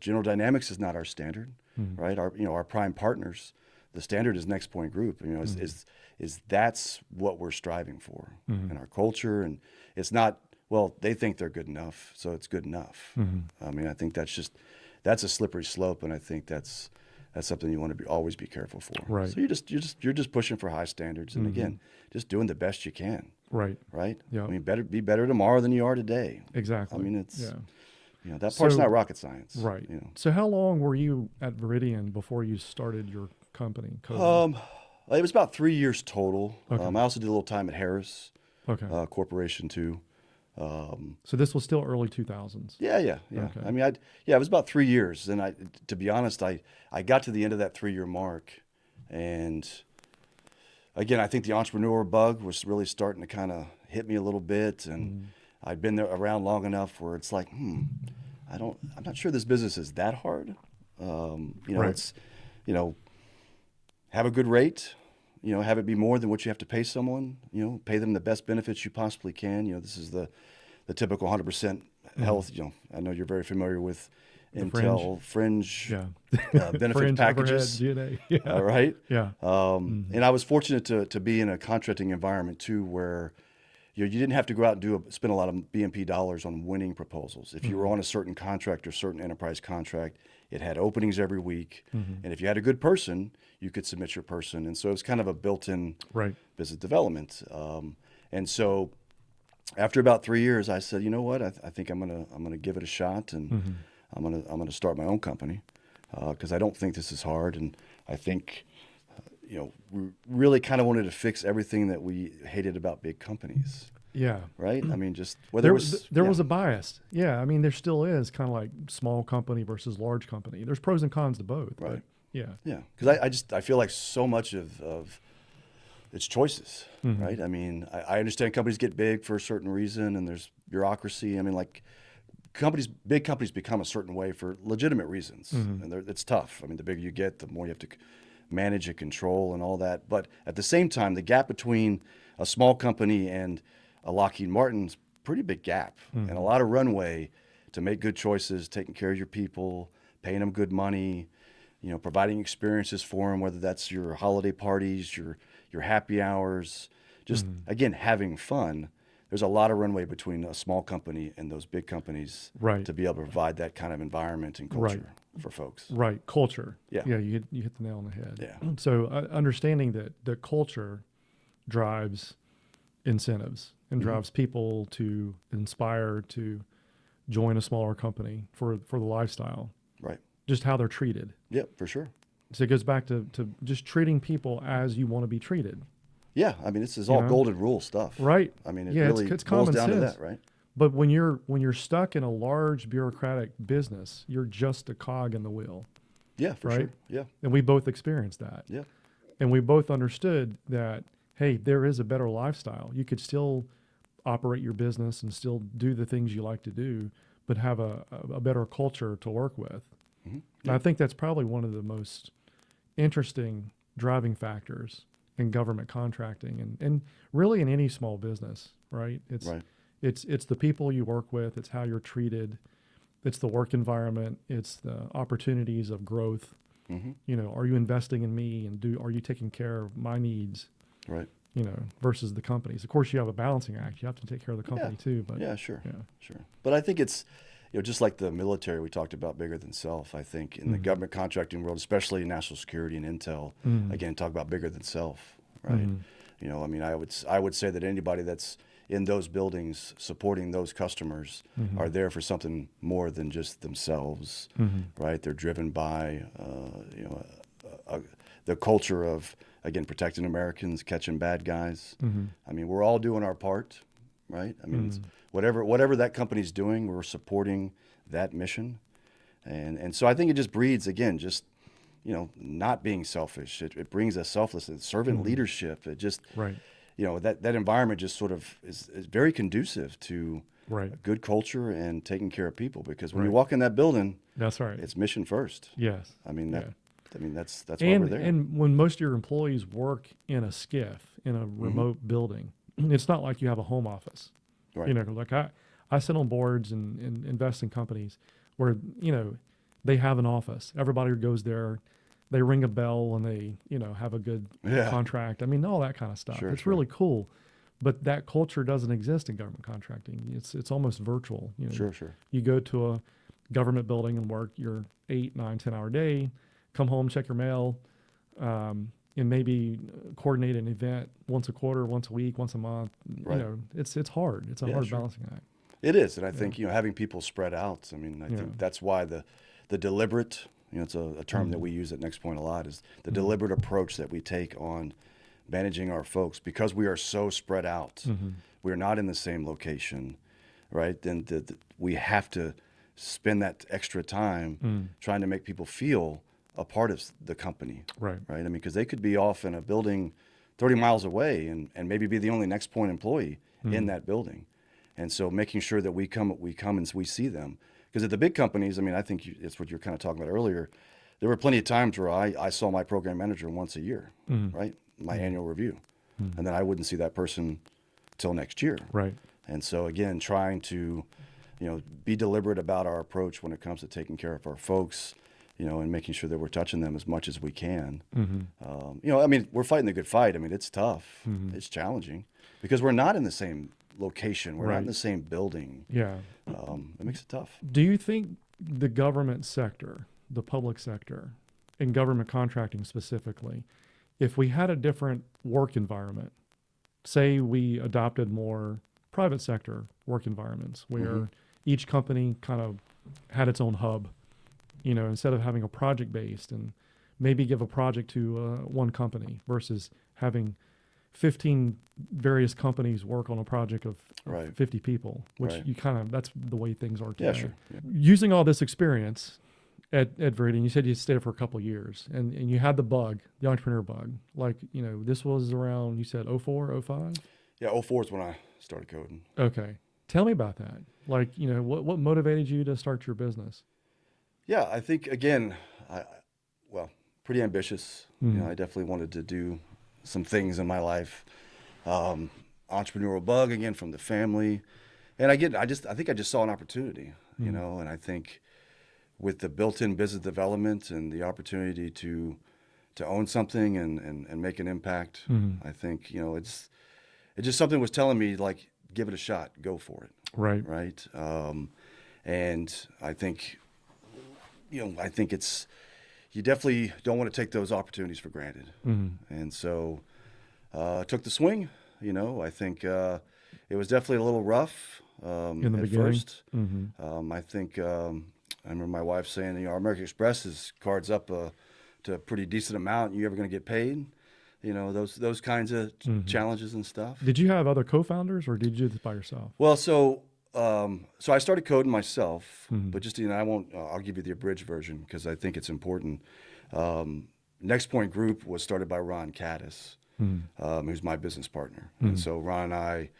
General Dynamics is not our standard, right? Our prime partners, the standard is NextPoint Group. Is that's what we're striving for in our culture, and it's not. Well, they think they're good enough, so it's good enough. I mean, I think that's a slippery slope, and I think that's something you want to always be careful for. Right. So you're just pushing for high standards, and again, just doing the best you can. Right. Right. Yeah. I mean, be better tomorrow than you are today. Exactly. I mean, it's yeah. that part's So- not rocket science. Right. You know. So how long were you at Viridian before you started your company? It was about 3 years total. Okay. I also did a little time at Harris Okay. Corporation too. So this was still early 2000s. Yeah. Okay. I mean, it was about 3 years. And to be honest, I got to the end of that 3-year mark, and again, I think the entrepreneur bug was really starting to kind of hit me a little bit, and I'd been there around long enough where it's like, I'm not sure this business is that hard. Right. It's, have a good rate, have it be more than what you have to pay someone, pay them the best benefits you possibly can. This is the typical 100% health. I know you're very familiar with The Intel fringe Yeah. benefit Fringe, packages. overhead, G&A. Yeah. Right. Yeah. And I was fortunate to be in a contracting environment too, where you didn't have to go out and spend a lot of BMP dollars on winning proposals. If you were on a certain contract or certain enterprise contract, it had openings every week, and if you had a good person, you could submit your person, and so it was kind of a built-in Right. business development. And so after about 3 years, I said, you know what, I think I'm gonna give it a shot, and I'm gonna start my own company because I don't think this is hard, and I think we really kind of wanted to fix everything that we hated about big companies, Yeah. right? I mean, just whether There it was was there was a bias. Yeah. I mean, there still is, kind of like small company versus large company. There's pros and cons to both. but Right. yeah. yeah, because I feel like so much of it's choices, right? I mean, I understand companies get big for a certain reason, and there's bureaucracy. I mean, like big companies become a certain way for legitimate reasons, and it's tough. I mean, the bigger you get, the more you have to manage and control and all that. But at the same time, the gap between a small company and a Lockheed Martin's pretty big gap, and a lot of runway to make good choices, taking care of your people, paying them good money, providing experiences for them, whether that's your holiday parties, your happy hours, just again having fun. There's a lot of runway between a small company and those big companies, Right. to be able to provide that kind of environment and culture for folks. Right. Culture. Yeah. Yeah. You hit the nail on the head. Yeah. So understanding that the culture drives incentives and drives people to inspire to join a smaller company for the lifestyle, Right. just how they're treated. Yep, for sure. So it goes back to just treating people as you want to be treated. Yeah, I mean, this is all know? golden rule stuff. Right. I mean, it Yeah, really it's boils common down to sense. that, right? But when you're stuck in a large bureaucratic business, you're just a cog in the wheel. Yeah, for Right. sure. Yeah, And we both experienced that. yeah, And we both understood that, hey, there is a better lifestyle. You could still operate your business and still do the things you like to do, but have a better culture to work with. And I think that's probably one of the most interesting driving factors in government contracting and really in any small business, right? right. It's the people you work with, it's how you're treated, it's the work environment, it's the opportunities of growth. Are you investing in me, and are you taking care of my needs? Right. Versus the companies. Of course, you have a balancing act. You have to take care of the company too. But Yeah, sure. yeah. Sure. But I think it's, just like the military we talked about, bigger than self. I think in the government contracting world, especially national security and intel, again, talk about bigger than self, right? I mean, I would say that anybody that's in those buildings supporting those customers are there for something more than just themselves, right? They're driven by, the culture of, again, protecting Americans, catching bad guys. I mean, we're all doing our part, right? I mean, it's whatever that company's doing, we're supporting that mission. And so I think it just breeds, again, just, not being selfish. It brings a selflessness, servant leadership. It just, that environment just sort of is very conducive to a good culture and taking care of people. Because when you walk in that building, that's right. It's mission first. Yes. I mean, that's why we're there. And when most of your employees work in a skiff, in a remote building, it's not like you have a home office. Right. Like I sit on boards and invest in companies where, they have an office. Everybody goes there, they ring a bell and they, have a good contract. I mean, all that kind of stuff. Sure, it's really cool. But that culture doesn't exist in government contracting. It's almost virtual. Sure. You go to a government building and work your 8, 9, 10-hour day, come home, check your mail, and maybe coordinate an event once a quarter, once a week, once a month. Right. It's hard. It's a hard balancing act. It is, and I think having people spread out. I mean, I think that's why the deliberate. It's a term that we use at NextPoint a lot. Is the deliberate approach that we take on managing our folks, because we are so spread out. We're not in the same location, right? Then we have to spend that extra time trying to make people feel a part of the company, right? I mean, because they could be off in a building 30 miles away and maybe be the only NextPoint employee in that building. And so making sure that we come and we see them. Because at the big companies, I mean, I think it's what you're kind of talking about earlier. There were plenty of times where I saw my program manager once a year, right? My annual review. And then I wouldn't see that person till next year. Right. And so again, trying to, be deliberate about our approach when it comes to taking care of our folks, and making sure that we're touching them as much as we can. I mean, we're fighting the good fight. I mean, it's tough. It's challenging because we're not in the same location. We're not in the same building. Yeah. It makes it tough. Do you think the government sector, the public sector, and government contracting specifically, if we had a different work environment, say we adopted more private sector work environments where each company kind of had its own hub, instead of having a project based and maybe give a project to one company versus having 15 various companies work on a project of 50 people, which that's the way things are today. Yeah, sure. Yeah. Using all this experience at Veridian, you said you stayed for a couple of years and you had the bug, the entrepreneur bug. Like, this was around, you said 04, 05? Yeah, 04 is when I started coding. Okay. Tell me about that. Like, what motivated you to start your business? Yeah, I think, again, pretty ambitious. I definitely wanted to do some things in my life. Entrepreneurial bug, again, from the family. And I think I just saw an opportunity, and I think with the built-in business development and the opportunity to own something and make an impact, I think, it's just something was telling me, like, give it a shot, go for it. Right. And I think, you definitely don't want to take those opportunities for granted. And so I took the swing. I think it was definitely a little rough in the at beginning. First. I think I remember my wife saying, our American Express's card's up to a pretty decent amount. You ever going to get paid? Those kinds of challenges and stuff. Did you have other co-founders or did you do this by yourself? Well, so I started coding myself, but just, I'll give you the abridged version because I think it's important. NextPoint Group was started by Ron Caddis, who's my business partner. And so Ron and I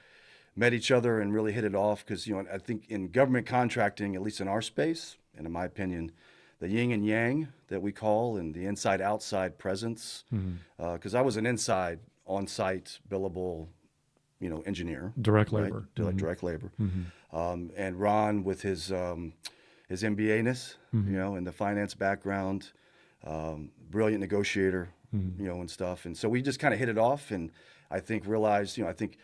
met each other and really hit it off because, I think in government contracting, at least in our space, and in my opinion, the yin and yang that we call and the inside-outside presence, because I was an inside, on-site, billable, engineer. Direct labor. Right? Direct labor. And Ron with his MBA-ness, and the finance background, brilliant negotiator, and stuff. And so we just kind of hit it off and I think realized, I think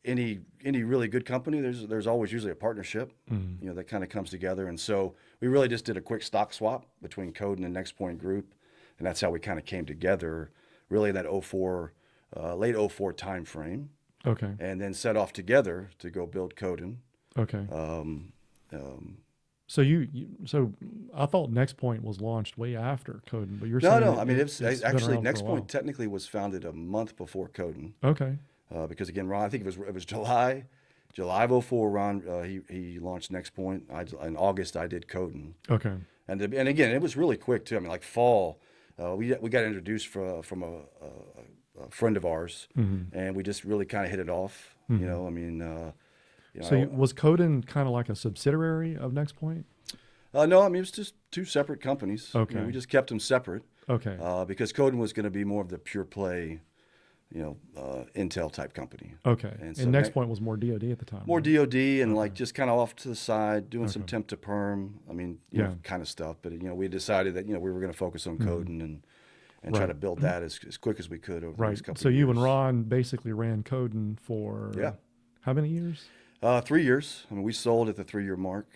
any really good company, there's always usually a partnership, that kind of comes together. And so we really just did a quick stock swap between Coden and NextPoint Group. And that's how we kind of came together really in that late 04 time frame. Okay. and then set off together to go build Coden. Okay. Um, So so I thought NextPoint was launched way after Coden, but you're no, saying no. I mean, it's been actually around for a while. NextPoint technically was founded a month before Coden. Okay. Because again, Ron, I think it was July of '04. Ron, he launched NextPoint. In August, I did Coden. Okay. And again, it was really quick too. I mean, like fall, we got introduced from a friend of ours, and we just really kind of hit it off. You know, I mean, So was Coden kind of like a subsidiary of NextPoint? no, I mean it was just two separate companies. Okay. You know, we just kept them separate. Okay. Because Coden was going to be more of the pure play, Intel type company. Okay. And And, so NextPoint was more DoD at the time. More right? DoD and like just kind of off to the side, doing some temp to perm. I mean, kind of stuff. But we decided that we were going to focus on Coden and try Right. to build that as quick as we could over the Right. next couple So of years. you and Ron basically ran Coden for how many years? 3 years. I mean, we sold at the 3-year mark.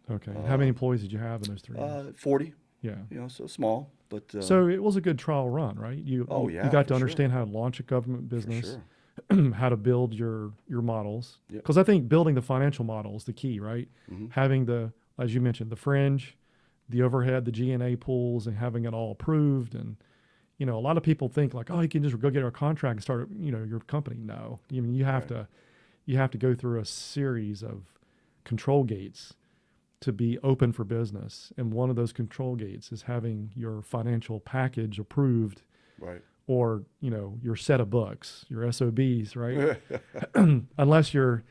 Okay. How many employees did you have in those 3 years? 40. Yeah. So small, but So it was a good trial run, right? You Oh, you yeah, got for to sure. understand how to launch a government business, sure. how to build your models. Yep. Because I think building the financial model is the key, right? Having as you mentioned, the fringe, the overhead, the G&A pools, and having it all approved. And a lot of people think like, oh, you can just go get a contract and start, your company. No, I mean you have to go through a series of control gates to be open for business. And one of those control gates is having your financial package approved, Right. or your set of books, your SOBs, right? Unless you're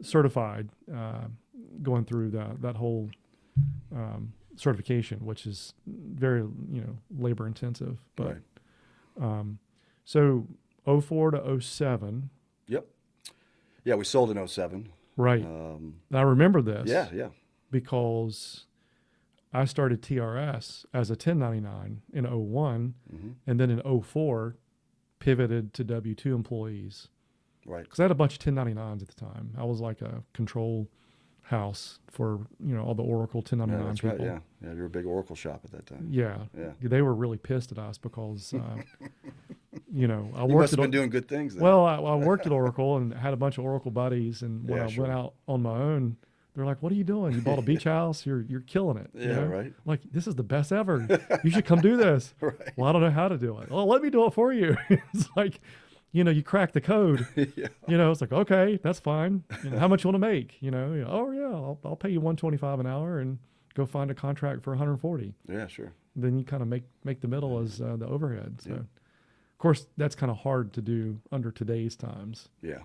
certified, going through that whole certification, which is very labor intensive. But so 04 to 07. Yep. Yeah, we sold in 07. Right. And I remember this. Yeah. Because I started TRS as a 1099 in 01, and then in 04 pivoted to W-2 employees. Right. Because I had a bunch of 1099s at the time. I was like a control house for all the Oracle 1099 Yeah, that's people. right. Yeah, you were a big Oracle shop at that time. Yeah. They were really pissed at us because I You worked must have at been doing good things then. well, I worked at Oracle and had a bunch of Oracle buddies, and when Yeah, I sure. went out on my own, they're like, "What are you doing? You bought a beach house? You're killing it." Yeah, right. I'm like, this is the best ever. You should come do this. Right. Well, I don't know how to do it. Well, let me do it for you. It's like, you crack the code. Yeah. It's like, okay, that's fine. How much you want to make? Oh yeah, I'll pay you $125 an hour and go find a contract for $140. Yeah, sure. Then you kind of make the middle as the overhead. So, of course, that's kind of hard to do under today's times. Yeah.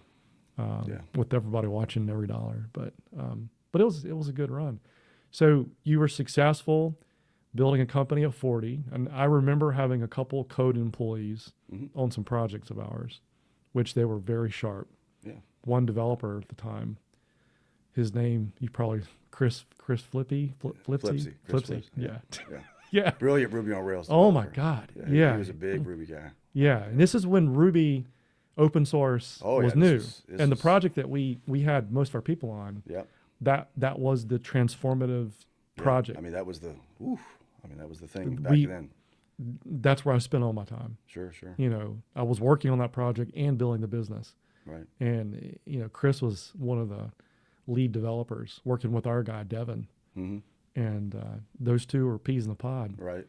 With everybody watching every dollar. But it was a good run. So you were successful building a company of 40, and I remember having a couple code employees on some projects of ours, which they were very sharp. Yeah. One developer at the time, his name, you probably Chris Flippy, Flipsy. Chris Flipsy. Flips. Yeah. Yeah. Yeah. Brilliant Ruby on Rails. Oh my developer. God. He Yeah. was a big Ruby guy. Yeah, and this is when Ruby open source Oh, yeah, was this new, was- this and the was- project that we had most of our people on, Yep. that was the transformative Yeah. project. I mean, that was the thing back We- then. That's where I spent all my time. Sure, sure. I was working on that project and building the business, Right. and Chris was one of the lead developers working with our guy Devin, Mm-hmm. and those two were peas in the pod. Right.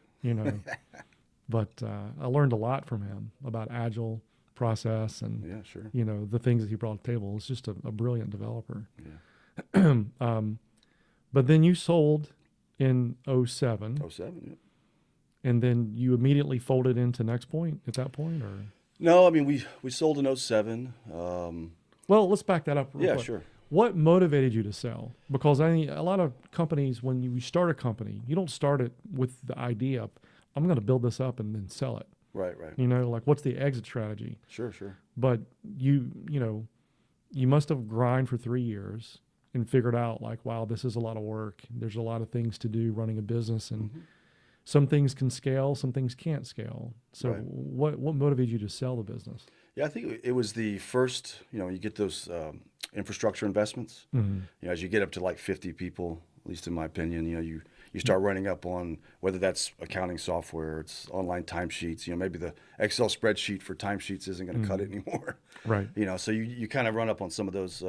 But I learned a lot from him about agile process and Yeah, sure. the things that he brought to the table. He's just a brilliant developer. Yeah. But then you sold in 07, 07, yeah. and then you immediately folded into NextPoint at that point, or? No, I mean, we sold in 07. Well, let's back that up real Yeah, quick. sure. What motivated you to sell? Because I think a lot of companies, when you start a company, you don't start it with the idea of, I'm going to build this up and then sell it. Right, right. Like what's the exit strategy? Sure, sure. But you must have grind for 3 years and figured out like, wow, this is a lot of work. There's a lot of things to do running a business, and some things can scale, some things can't scale. So Right. what motivated you to sell the business? Yeah, I think it was the first, you get those infrastructure investments. Mm-hmm. As you get up to like 50 people, at least in my opinion, you you start running up on whether that's accounting software, it's online timesheets. Maybe the Excel spreadsheet for timesheets isn't going to cut it anymore. Right. So you kind of run up on some of those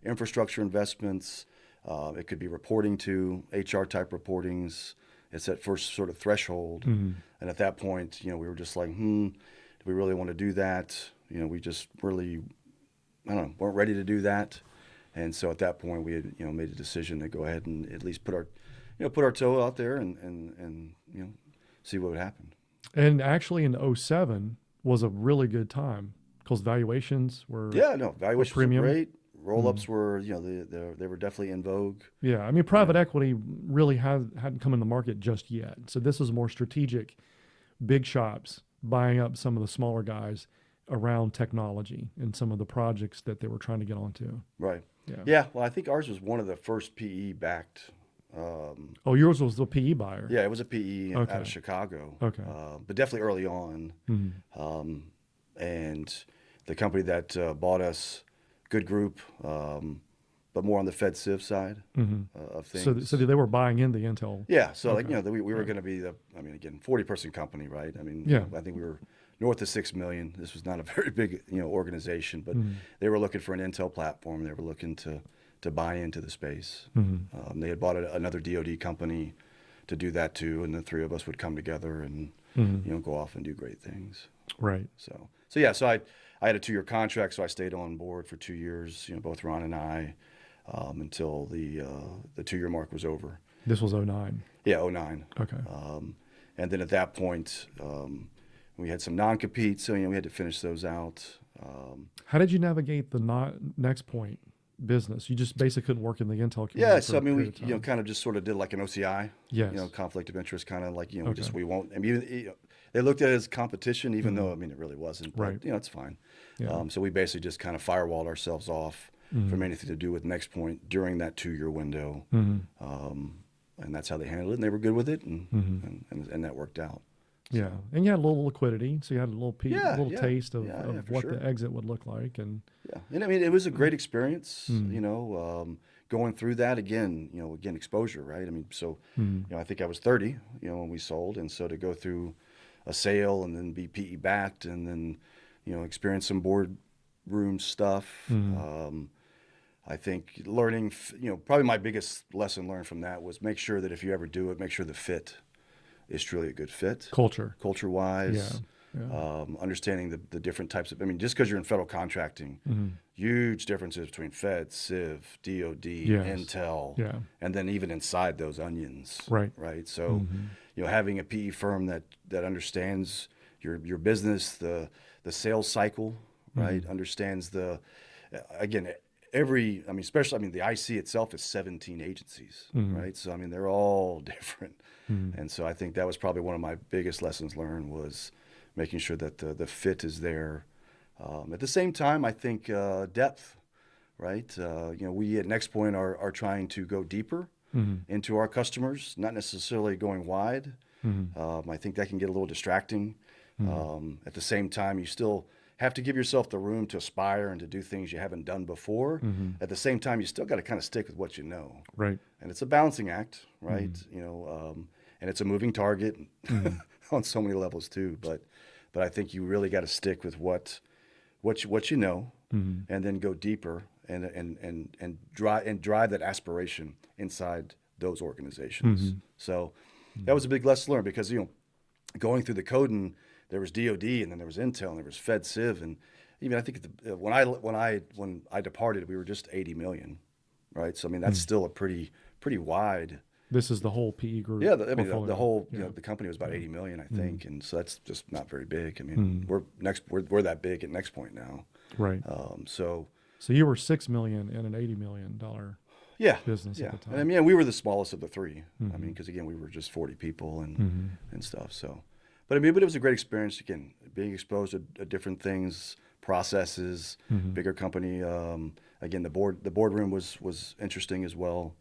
infrastructure investments. It could be reporting to HR type reportings. It's that first sort of threshold, and at that point, we were just like, do we really want to do that? We just really, I don't know, weren't ready to do that. And so at that point, we had made a decision to go ahead and at least put our toe out there and see what would happen. And actually, in '07 was a really good time because valuations were valuations were premium. great. Roll-ups were they were definitely in vogue. Yeah, I mean, private equity really hadn't come in the market just yet. So this was more strategic, big shops buying up some of the smaller guys around technology and some of the projects that they were trying to get onto. Right. Yeah. Yeah. Well, I think ours was one of the first PE backed. Oh, yours was the PE buyer. Yeah, it was a PE out Okay. of Chicago. Okay. But definitely early on. And the company that bought us, good group, but more on the Fed Civ side of things. So they were buying in the Intel. Yeah. So Okay. we were going to be again, 40-person company, right? Yeah. I think we were north of 6 million. This was not a very big, organization, but they were looking for an Intel platform. They were looking to buy into the space. They had bought another DoD company to do that too, and the three of us would come together and go off and do great things. Right. So I had a 2-year contract, so I stayed on board for 2 years. Both Ron and I, until the 2-year mark was over. This was '09. Yeah, '09. Okay. And then at that point, we had some non-competes, so we had to finish those out. How did you navigate the NextPoint business? You just basically couldn't work in the Intel community. Yeah, for so a period of we time. kind of just sort of did like an OCI. Yes. Conflict of interest, kind of like Okay. we won't. They looked at it as competition, even though it really wasn't. But, Right. it's fine. Yeah. So we basically just kind of firewalled ourselves off from anything to do with NextPoint during that 2-year window. And that's how they handled it, and they were good with it, and that worked out. Yeah, and you had a little liquidity, so you had a little Yeah, taste of for what sure. the exit would look like, and Yeah, and it was a great experience. Going through that again, exposure, right? I think I was 30, when we sold, and so to go through a sale and then be PE backed, and then experience some boardroom stuff. I think learning, probably my biggest lesson learned from that was make sure that if you ever do it, make sure the fit is truly a good fit. Culture-wise. Yeah. Understanding the different types of, just because you're in federal contracting, huge differences between Fed, Civ, DoD, Yes. Intel, Yeah. and then even inside those onions. Right. Right. So, having a PE firm that understands your business, the sales cycle, right, understands especially the IC itself is 17 agencies, right? So, they're all different. And so I think that was probably one of my biggest lessons learned was making sure that the fit is there. At the same time, I think depth, right? We at NextPoint are trying to go deeper into our customers, not necessarily going wide. I think that can get a little distracting. At the same time, you still have to give yourself the room to aspire and to do things you haven't done before. At the same time, you still got to kind of stick with what you know. Right. And it's a balancing act, right? And it's a moving target on so many levels too. But I think you really got to stick with what you know, and then go deeper and drive that aspiration inside those organizations. So that was a big lesson learned because going through the coding, there was DoD and then there was Intel and there was Fed Civ, and even I think when I departed, we were just 80 million, right? So that's still a pretty wide. This is the whole PE group. Yeah, the portfolio. whole the company was about 80 million, I think, and so that's just not very big. We're that big at NextPoint now. Right. So you were $6 million in an $80 million business at the time. And we were the smallest of the three. Because again, we were just 40 people and stuff. So, but it was a great experience. Again, being exposed to different things, processes, bigger company. Again, the boardroom was interesting as well.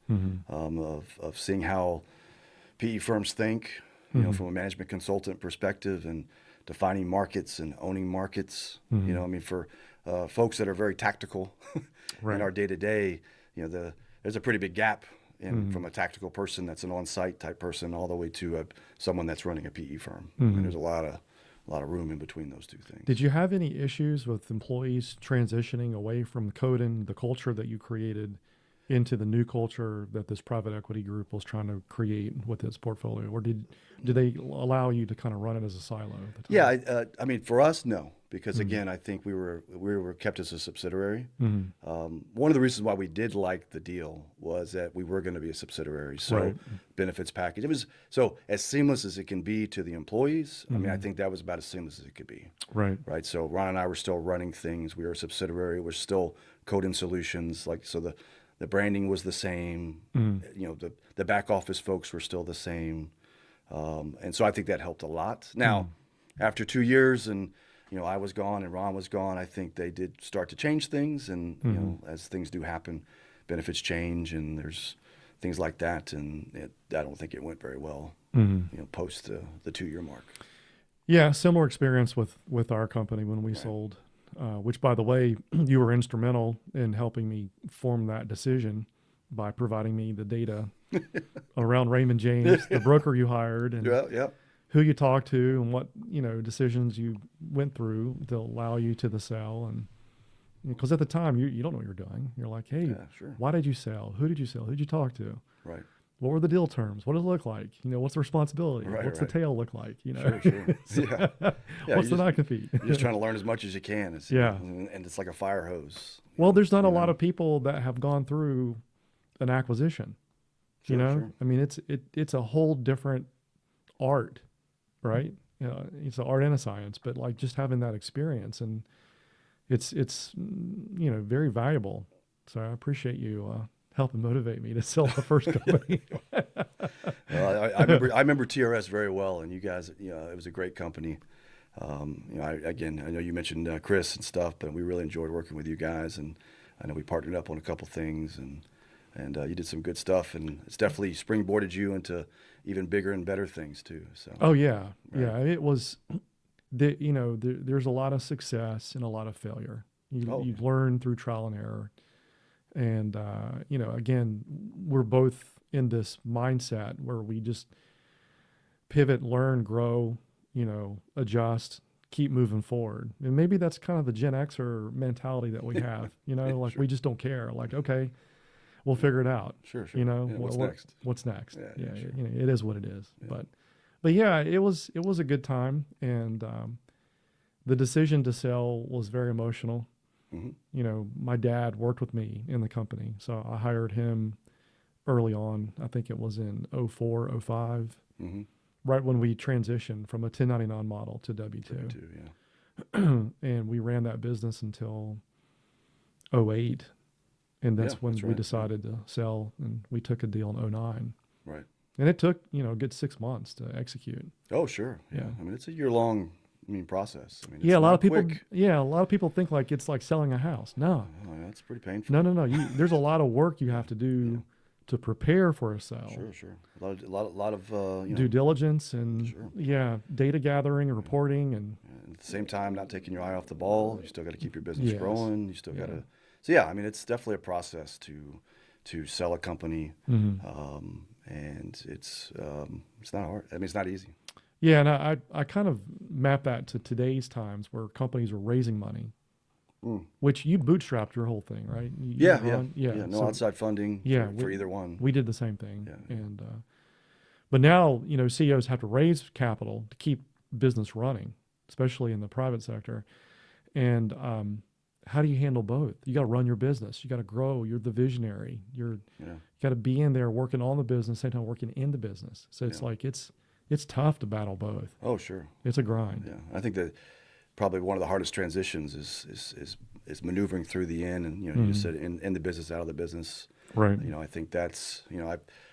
Of seeing how PE firms think, from a management consultant perspective, and defining markets and owning markets. For folks that are very tactical Right. in our day to day, there's a pretty big gap and from a tactical person that's an on-site type person all the way to someone that's running a PE firm. And there's a lot of room in between those two things. Did you have any issues with employees transitioning away from coding, the culture that you created, into the new culture that this private equity group was trying to create with its portfolio? Or did they allow you to kind of run it as a silo at the time? Yeah, I mean, for us, no, because again, I think we were kept as a subsidiary. One of the reasons why we did like the deal was that we were going to be a subsidiary, so Right. benefits package. It was so as seamless as it can be to the employees. I mean, I think that was about as seamless as it could be. Right. Right. So Ron and I were still running things. We were a subsidiary. We're still coding solutions. Like so, the branding was the same. You know, the back office folks were still the same. And so I think that helped a lot. Now, after 2 years and, you know, I was gone and Ron was gone, I think they did start to change things. And, you know, as things do happen, benefits change and there's things like that. And I don't think it went very well, you know, post the 2 year mark. Yeah, similar experience with our company when we sold, which, by the way, you were instrumental in helping me form that decision by providing me the data around Raymond James, the broker you hired, and who you talked to, and what decisions you went through to allow you to the sale. And because at the time you don't know what you're doing, you're like, hey, why did you sell? Who did you sell? Who did you talk to? Right. What were the deal terms? What does it look like? What's the responsibility? What's the tail look like? Sure. What's the non-compete? You're just trying to learn as much as you can. And it's like a fire hose. Well, there's not a lot of people that have gone through an acquisition. Sure. I mean, it's a whole different art, right? It's an art and a science, but like just having that experience, and it's very valuable. So I appreciate you helping motivate me to sell the first company. Well, I remember TRS very well, and you guys, it was a great company. I know you mentioned Chris and stuff, but we really enjoyed working with you guys, and I know we partnered up on a couple things, and you did some good stuff, and it's definitely springboarded you into even bigger and better things too. So. Oh yeah, yeah. It was, there's a lot of success and a lot of failure. You learn through trial and error. And, again, we're both in this mindset where we just pivot, learn, grow, adjust, keep moving forward. And maybe that's kind of the Gen Xer mentality that we have, we just don't care. Like, okay, we'll figure it out. Sure. What's next? What's next? Yeah, sure. It is what it is. Yeah. But yeah, it was a good time. And the decision to sell was very emotional. My dad worked with me in the company, so I hired him early on. I think it was in 04, 05, right when we transitioned from a 1099 model to W-2. And we ran that business until 08, and that's when we decided to sell, and we took a deal in 09. Right. And it took, a good 6 months to execute. Oh, sure. Yeah. I mean, it's a year-long process. I mean, a lot of people think like it's like selling a house. No, that's pretty painful. No. There's a lot of work you have to do to prepare for a sale. Sure. A lot of due diligence and data gathering and reporting, and at the same time, not taking your eye off the ball. You still got to keep your business growing. You still got to. So I mean, it's definitely a process to sell a company, and it's not hard. I mean, it's not easy. Yeah, and I kind of map that to today's times where companies are raising money, which you bootstrapped your whole thing, right? No outside funding for either one. We did the same thing. And but now, CEOs have to raise capital to keep business running, especially in the private sector. And how do you handle both? You got to run your business. You got to grow. You're the visionary. You got to be in there working on the business, same time working in the business. So it's like it's tough to battle both. Oh, sure. It's a grind. Yeah, I think that probably one of the hardest transitions is maneuvering through the in, and you just said in the business, out of the business. Right. I think that's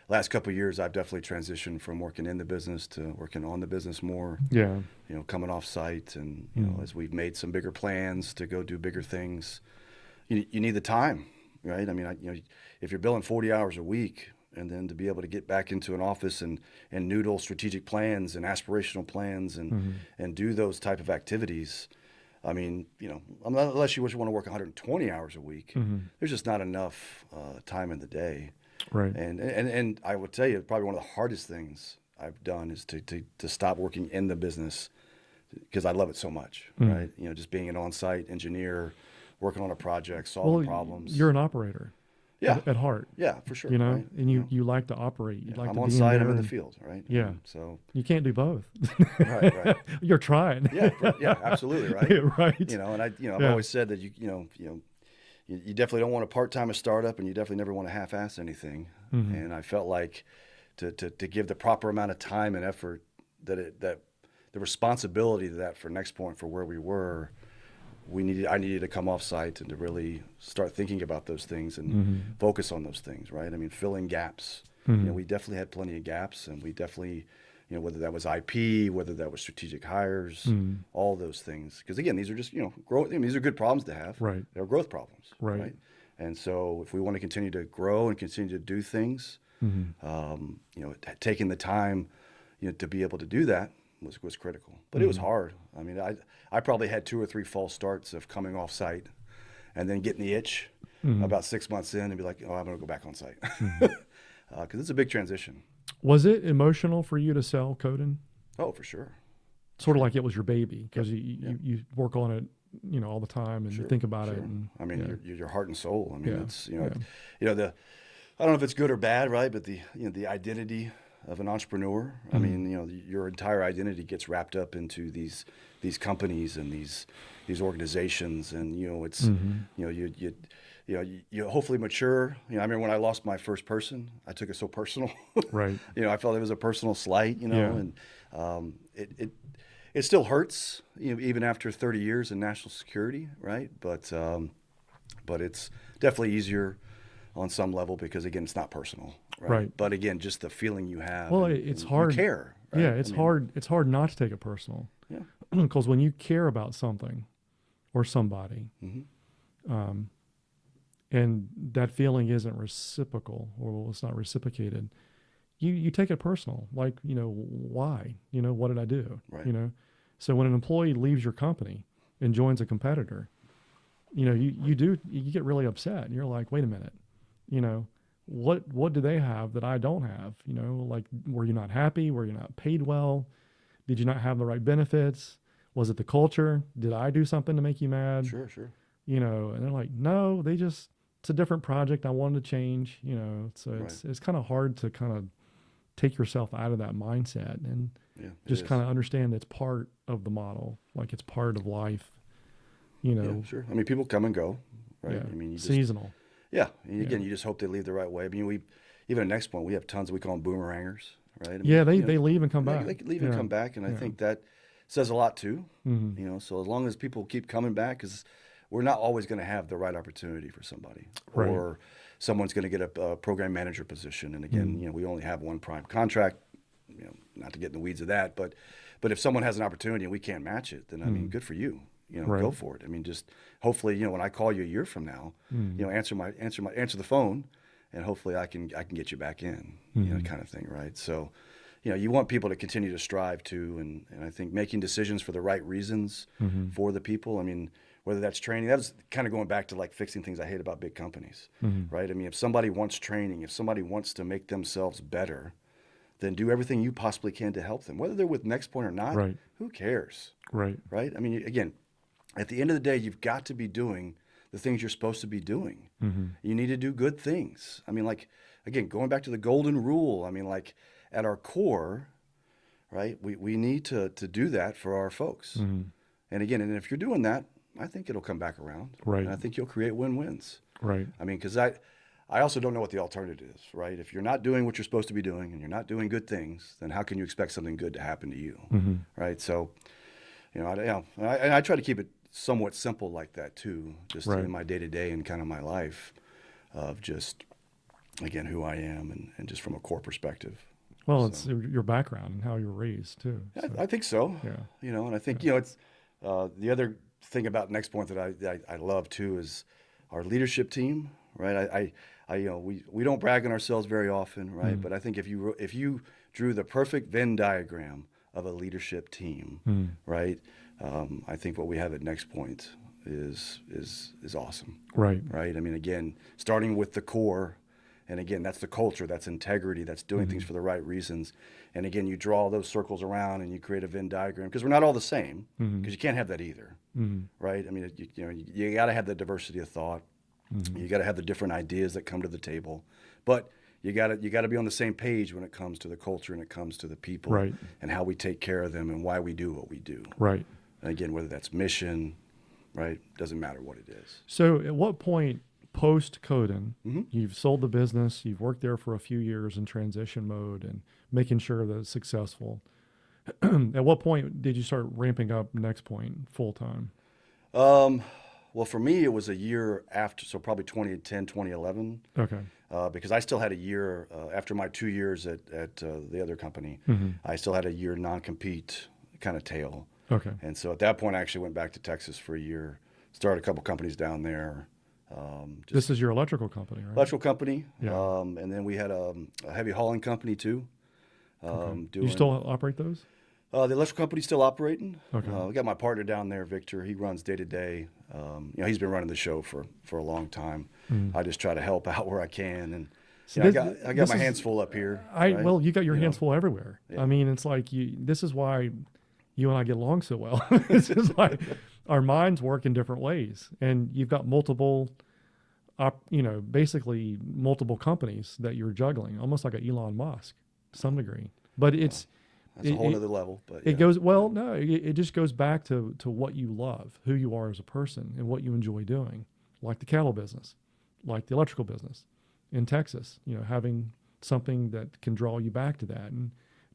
last couple of years I've definitely transitioned from working in the business to working on the business more. Yeah. Coming off site, and as we've made some bigger plans to go do bigger things, you need the time, right? I mean, if you're billing 40 hours a week, and then to be able to get back into an office and noodle strategic plans and aspirational plans and do those type of activities. I mean, unless you want to work 120 hours a week, there's just not enough time in the day. Right. And I would tell you, probably one of the hardest things I've done is to stop working in the business because I love it so much, right? You know, just being an on-site engineer, working on a project, solving problems. You're an operator. Yeah. At heart. Yeah, for sure. You know, right? and you like to operate. You like I'm to on be site, in there. I'm in the field, right? Yeah. And so you can't do both. right. You're trying. Yeah, absolutely, right? Yeah, right. You know, and I've always said that you definitely don't want to part-time a startup, and you definitely never want to half-ass anything. And I felt like to give the proper amount of time and effort that the responsibility to that for NextPoint, for where we were, I needed to come off site and to really start thinking about those things and focus on those things, right? I mean, filling gaps. You know, we definitely had plenty of gaps, and we definitely, you know, whether that was IP, whether that was strategic hires, all those things. Because again, these are just, you know, these are good problems to have. Right. They're growth problems. Right. And so if we want to continue to grow and continue to do things, you know, taking the time, you know, to be able to do that was critical. But it was hard. I mean, I probably had 2 or 3 false starts of coming off site and then getting the itch about 6 months in and be like, oh, I'm going to go back on site. Because it's a big transition. Was it emotional for you to sell Coden? Oh, for sure. Sort of like it was your baby, because you work on it, you know, all the time, and you think about it. And, I mean, your heart and soul. I mean, it's, you know, I don't know if it's good or bad, right? But the identity of an entrepreneur. I mean, you know, your entire identity gets wrapped up into these companies and these organizations, and you know, it's you know, you hopefully mature. You know, I remember when I lost my first person, I took it so personal. Right. You know, I felt it was a personal slight. You know, and it still hurts. You know, even after 30 years in national security, right? But it's definitely easier on some level because again, it's not personal. Right. But again, just the feeling you have. Well, it's hard. You care. Right? Yeah, it's hard. It's hard not to take it personal. Yeah. Because when you care about something or somebody, and that feeling isn't reciprocal, or it's not reciprocated, you take it personal. Like, you know, why? You know, what did I do? Right. You know, so when an employee leaves your company and joins a competitor, you know, you get really upset, and you're like, wait a minute, you know. What do they have that I don't have? You know, like, were you not happy? Were you not paid well? Did you not have the right benefits? Was it the culture? Did I do something to make you mad? Sure. You know, and they're like, no, it's a different project. I wanted to change, you know, so it's kind of hard to kind of take yourself out of that mindset and just kind of understand it's part of the model. Like, it's part of life, you know. Yeah, sure. I mean, people come and go, right? Yeah. I mean, seasonal. Yeah. And again, you just hope they leave the right way. I mean, even at NextPoint, we have tons, we call them boomerangers, right? I mean, yeah, they leave and come back. They leave and come back, and I think that says a lot too. You know, so as long as people keep coming back, because we're not always going to have the right opportunity for somebody, or someone's going to get a program manager position. And again, you know, we only have one prime contract. You know, not to get in the weeds of that, but if someone has an opportunity and we can't match it, then I mean, good for you. You know, go for it. I mean, just hopefully, you know, when I call you a year from now, you know, answer the phone, and hopefully I can get you back in, you know, kind of thing, right? So, you know, you want people to continue to strive to, and I think making decisions for the right reasons for the people. I mean, whether that's training, that's kind of going back to like fixing things I hate about big companies, right? I mean, if somebody wants training, if somebody wants to make themselves better, then do everything you possibly can to help them, whether they're with NextPoint or not. Right. Who cares? Right. Right. I mean, again, at the end of the day, you've got to be doing the things you're supposed to be doing. You need to do good things. I mean, like, again, going back to the golden rule, I mean, like, at our core, right, we need to do that for our folks. And again, and if you're doing that, I think it'll come back around. Right. And I think you'll create win-wins. Right. I mean, because I also don't know what the alternative is, right? If you're not doing what you're supposed to be doing and you're not doing good things, then how can you expect something good to happen to you, right? So, you know, I try to keep it somewhat simple like that too, just in my day-to-day and kind of my life of just, again, who I am and just from a core perspective. Well, it's your background and how you were raised too. So. I think so. Yeah. You know, and I think, you know, it's the other thing about NextPoint that I love too is our leadership team, right? I you know, we don't brag on ourselves very often, right? But I think if you drew the perfect Venn diagram of a leadership team, right? I think what we have at NextPoint is awesome. Right. Right. I mean, again, starting with the core And again, that's the culture, that's integrity, that's doing things for the right reasons. And again, you draw those circles around and you create a Venn diagram, because we're not all the same, because you can't have that either, right? I mean, you got to have the diversity of thought. You got to have the different ideas that come to the table, but you got to be on the same page when it comes to the culture and it comes to the people, Right. and how we take care of them and why we do what we do. Right. And again, whether that's mission, right, doesn't matter what it is. So at what point post Coden, you've sold the business, you've worked there for a few years in transition mode and making sure that it's successful. At what point did you start ramping up NextPoint full time? Well, for me, it was a year after, so probably 2010, 2011. Okay. Because I still had a year after my 2 years at the other company. I still had a year non-compete kind of tail. Okay. And so at that point, I actually went back to Texas for a year, started a couple companies down there. This is your electrical company, right? Electrical company. Yeah. And then we had a heavy hauling company too. You still operate those? The electrical company's still operating. Okay. We got my partner down there, Victor. He runs day to day. He's been running the show for a long time. I just try to help out where I can, and So I got my hands full up here. Right? Well, you got your hands full everywhere. Yeah. I mean, it's like this is why you and I get along so well. This is why our minds work in different ways, and you've got multiple, basically multiple companies that you're juggling, almost like a Elon Musk to some degree. But it's That's a whole other level. But it goes no. It just goes back to what you love, who you are as a person, and what you enjoy doing, like the cattle business, like the electrical business in Texas. Having something that can draw you back to that, and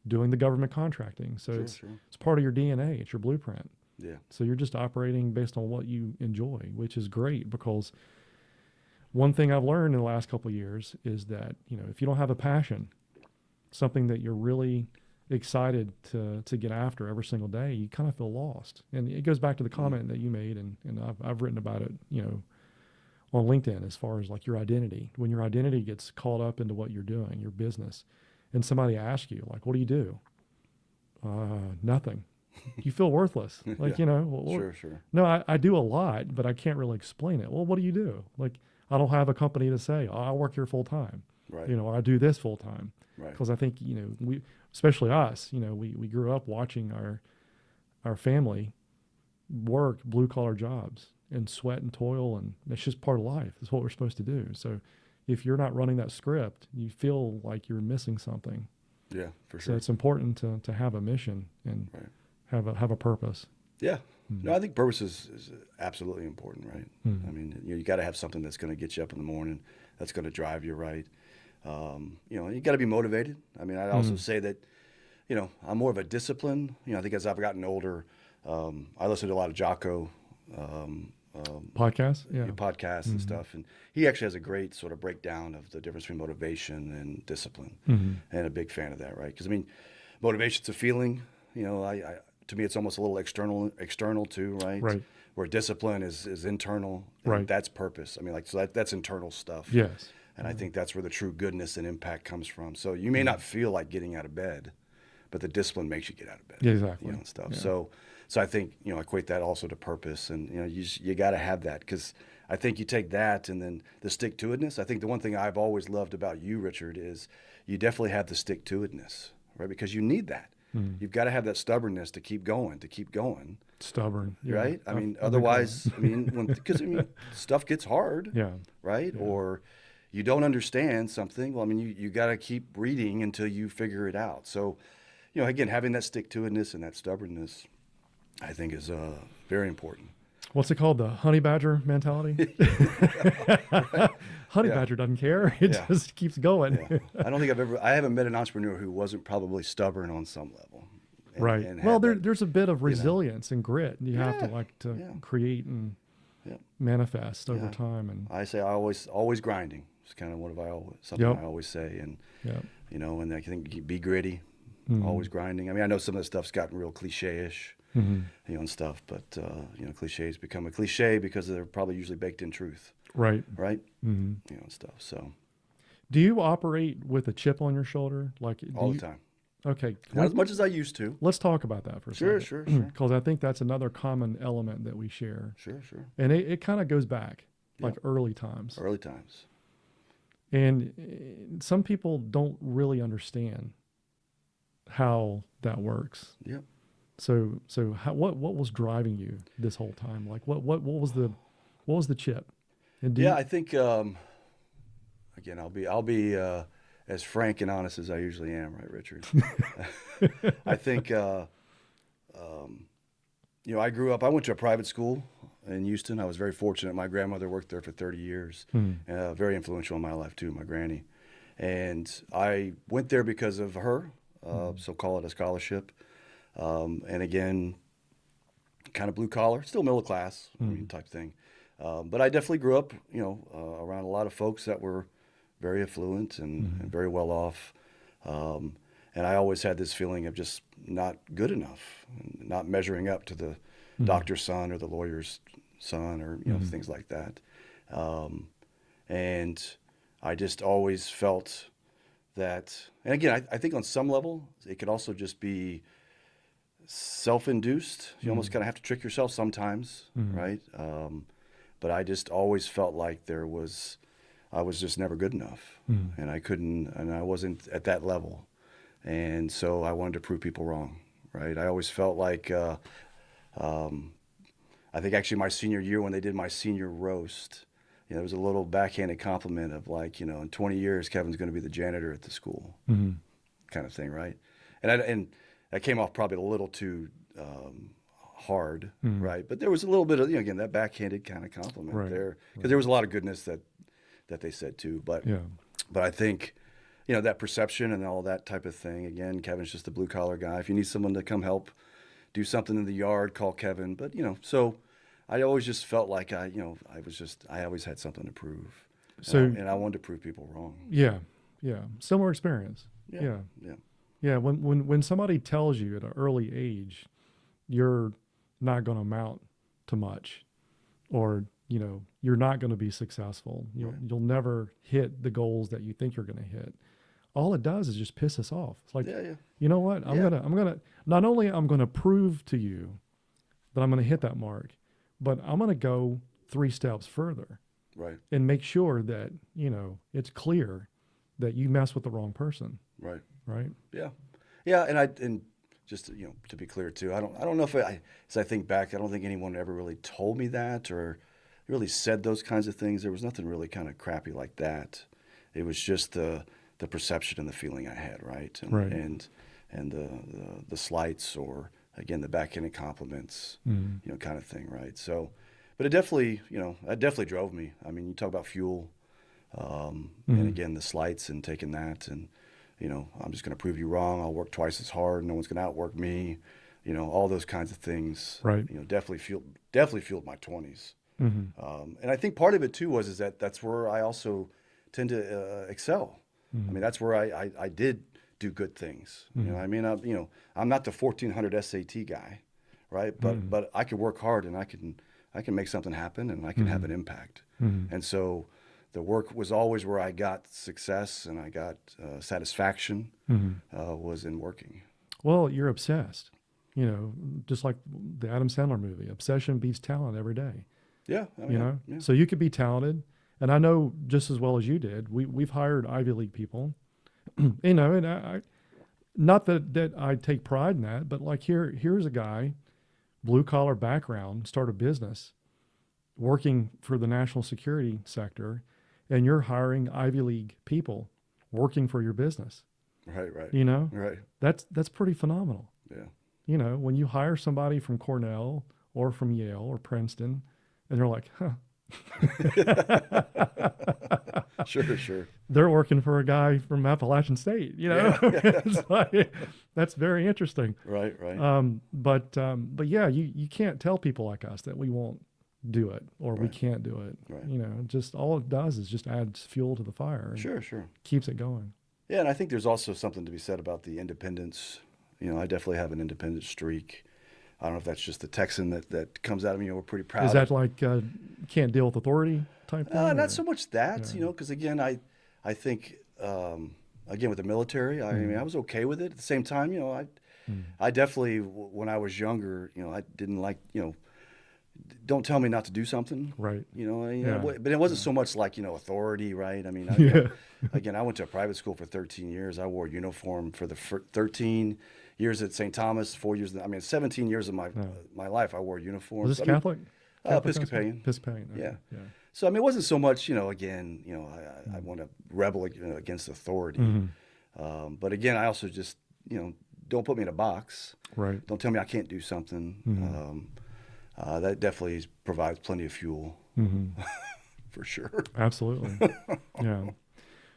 doing the government contracting. So it's part of your DNA. It's your blueprint. Yeah. So you're just operating based on what you enjoy, which is great, because one thing I've learned in the last couple of years is that, if you don't have a passion, something that you're really excited to get after every single day, you kind of feel lost. And it goes back to the comment that you made, and I've written about it, on LinkedIn, as far as like your identity. When your identity gets caught up into what you're doing, your business, and somebody asks you, like, what do you do? Nothing. You feel worthless. Like, Sure. No, I do a lot, but I can't really explain it. Well, what do you do? Like, I don't have a company to say, I work here full time. Right. I do this full time. Right. Because I think, we, especially us, we grew up watching our family work blue collar jobs and sweat and toil, and it's just part of life. It's what we're supposed to do. So if you're not running that script, you feel like you're missing something. Yeah, for So sure. it's important to have a mission and have a purpose. Yeah. No, I think purpose is absolutely important, right? I mean, you got to have something that's going to get you up in the morning, that's going to drive you right. You got to be motivated. I mean, I'd also say that, I'm more of a discipline. I think as I've gotten older, I listen to a lot of Jocko Podcasts? Yeah. podcasts and stuff, and he actually has a great sort of breakdown of the difference between motivation and discipline, and a big fan of that, right? Because I mean, motivation's a feeling. I to me, it's almost a little external too, right? Right. Where discipline is internal, and Right. that's purpose. I mean, like, so that's internal stuff. Yes. And I think that's where the true goodness and impact comes from. So you may not feel like getting out of bed, but the discipline makes you get out of bed. Yeah, exactly. And stuff. Yeah. So I think, I equate that also to purpose, and you got to have that, because I think you take that and then the stick-to-itness. I think the one thing I've always loved about you, Richard, is you definitely have the stick-to-itness, right? Because you need that. You've got to have that stubbornness to keep going. Stubborn. Yeah. Right? I mean, otherwise, because stuff gets hard. Yeah. Right? Yeah. Or you don't understand something. Well, I mean, you got to keep reading until you figure it out. So, again, having that stick-to-itness and that stubbornness, I think, is very important. What's it called? The honey badger mentality? Honey badger doesn't care. It just keeps going. Yeah. I haven't met an entrepreneur who wasn't probably stubborn on some level. Right. And well, there's a bit of resilience and grit you have to create and manifest over time. And I say always grinding. It's kind of something I always say. And, and I think be gritty, always grinding. I mean, I know some of the stuff's gotten real cliche-ish. And stuff, but cliches become a cliche because they're probably usually baked in truth. Right. And stuff. So, do you operate with a chip on your shoulder, all the time? Okay, not as much as I used to. Let's talk about that for a second. Sure. Because I think that's another common element that we share. Sure. And it kind of goes back, like early times. And some people don't really understand how that works. Yep. So what was driving you this whole time? Like what was the chip? And I think again, I'll be as frank and honest as I usually am, right, Richard? I think I grew up. I went to a private school in Houston. I was very fortunate. My grandmother worked there for 30 years. Very influential in my life too, my granny. And I went there because of her. So call it a scholarship. And again, kind of blue collar, still middle class, type thing. But I definitely grew up, around a lot of folks that were very affluent and very well off. And I always had this feeling of just not good enough, not measuring up to the doctor's son or the lawyer's son or, things like that. And I just always felt that, and again, I think on some level, it could also just be self-induced. You almost kind of have to trick yourself sometimes, right? But I just always felt like I was just never good enough, and I wasn't at that level. And so I wanted to prove people wrong, right? I always felt like, I think actually my senior year when they did my senior roast, there was a little backhanded compliment of like, in 20 years, Kevin's going to be the janitor at the school, kind of thing, right? And that came off probably a little too hard, right? But there was a little bit of, again, that backhanded kind of compliment there, because there was a lot of goodness that they said too. But I think, that perception and all that type of thing. Again, Kevin's just a blue collar guy. If you need someone to come help do something in the yard, call Kevin. But so I always just felt like I always had something to prove. And I wanted to prove people wrong. Yeah. Similar experience. Yeah. Yeah. When somebody tells you at an early age, you're not going to amount to much, or you're not going to be successful. You'll never hit the goals that you think you're going to hit. All it does is just piss us off. It's like, you know what? I'm gonna not only I'm gonna prove to you that I'm gonna hit that mark, but I'm gonna go 3 steps further, right, and make sure that it's clear that you mess with the wrong person, right. Yeah. And just to be clear too, I don't know if as I think back, I don't think anyone ever really told me that or really said those kinds of things. There was nothing really kind of crappy like that. It was just the perception and the feeling I had, right? And the slights, or again the backhanded compliments, kind of thing, right? So, but it definitely, that definitely drove me. I mean, you talk about fuel, and again the slights and taking that, and I'm just going to prove you wrong. I'll work twice as hard. No one's going to outwork me. All those kinds of things. Right. Definitely fueled my 20s. And I think part of it too is that's where I also tend to excel. I mean, that's where I did do good things. I mean, I'm not the 1400 SAT guy, right? But I can work hard, and I can make something happen, and I can have an impact. And so the work was always where I got success and I got satisfaction, was in working. Well, you're obsessed, just like the Adam Sandler movie. Obsession beats talent every day. Yeah. I mean, yeah. So you could be talented. And I know just as well as you did, we've hired Ivy League people, and I, not that I take pride in that, but like here's a guy, blue collar background, start a business, working for the national security sector, and you're hiring Ivy League people working for your business. Right. Right. That's pretty phenomenal. Yeah. When you hire somebody from Cornell or from Yale or Princeton, and they're like, Sure. They're working for a guy from Appalachian State, It's like, that's very interesting. Right. But yeah, you can't tell people like us that we won't do it or we can't do it. Right. Just all it does is just adds fuel to the fire. And Sure. keeps it going. Yeah, and I think there's also something to be said about the independence. I definitely have an independent streak. I don't know if that's just the Texan that comes out of me. We're pretty proud. Is that like can't deal with authority type thing? Not so much that, because again, I think, again, with the military, I mean, I was okay with it. At the same time, I definitely, when I was younger, I didn't like, don't tell me not to do something. Right. Yeah. But it wasn't so much like, authority, right? I mean, again, I went to a private school for 13 years. I wore a uniform for the 13 years at St. Thomas, 4 years. 17 years of my life, I wore a uniform. Was this Catholic? Episcopalian. Episcopalian. Okay. Yeah. So, it wasn't so much, again, I want to rebel against authority. But again, I also just, don't put me in a box. Right. Don't tell me I can't do something. That definitely provides plenty of fuel for sure. Absolutely. Yeah.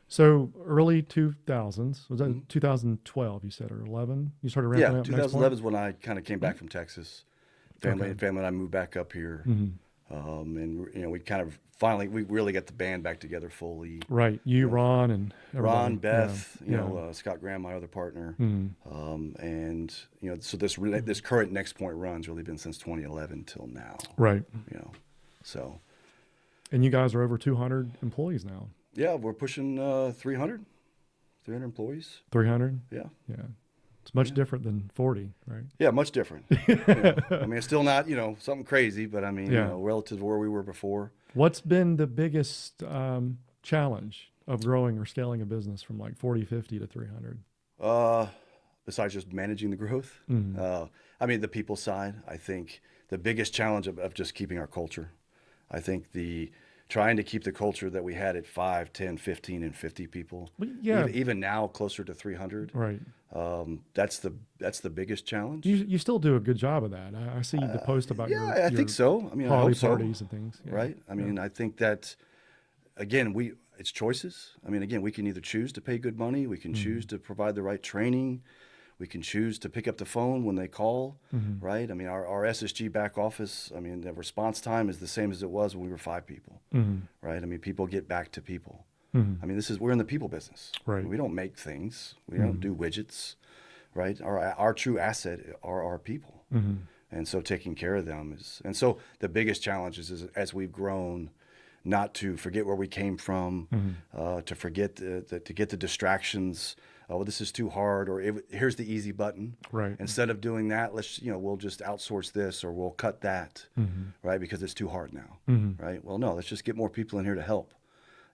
So early 2000s, was that 2012 you said, or 11? You started ramping up? 2011 is when I kind of came back from Texas. Family and I moved back up here. And we kind of finally, we really got the band back together fully. Right. You, Ron, and everybody. Ron, Beth, Scott Graham, my other partner. And, so this current NextPoint run's really been since 2011 till now. Right. So. And you guys are over 200 employees now. Yeah, we're pushing 300 employees. 300? Yeah. Yeah. It's much different than 40, right? Yeah, much different. It's still not, something crazy, but relative to where we were before. What's been the biggest challenge of growing or scaling a business from like 40, 50 to 300? Besides just managing the growth? The people side. I think the biggest challenge of just keeping our culture. I think trying to keep the culture that we had at 5, 10, 15, and 50 people. Even now, closer to 300. Right. That's the biggest challenge. You still do a good job of that. I see the post about your I think so. I holiday hope parties and things. Yeah. Right. I think that, again, it's choices. Again, we can either choose to pay good money. We can choose to provide the right training. We can choose to pick up the phone when they call, right? Our SSG back office, the response time is the same as it was when we were 5 people, right? People get back to people. We're in the people business. Right. We don't make things. We don't do widgets, right? Our true asset are our people. And so taking care of them and so the biggest challenge is as we've grown, not to forget where we came from, to forget to get the distractions. Oh, this is too hard, or here's the easy button. Right. Instead of doing that, we'll just outsource this, or we'll cut that, right? Because it's too hard now, right? Well, no, let's just get more people in here to help.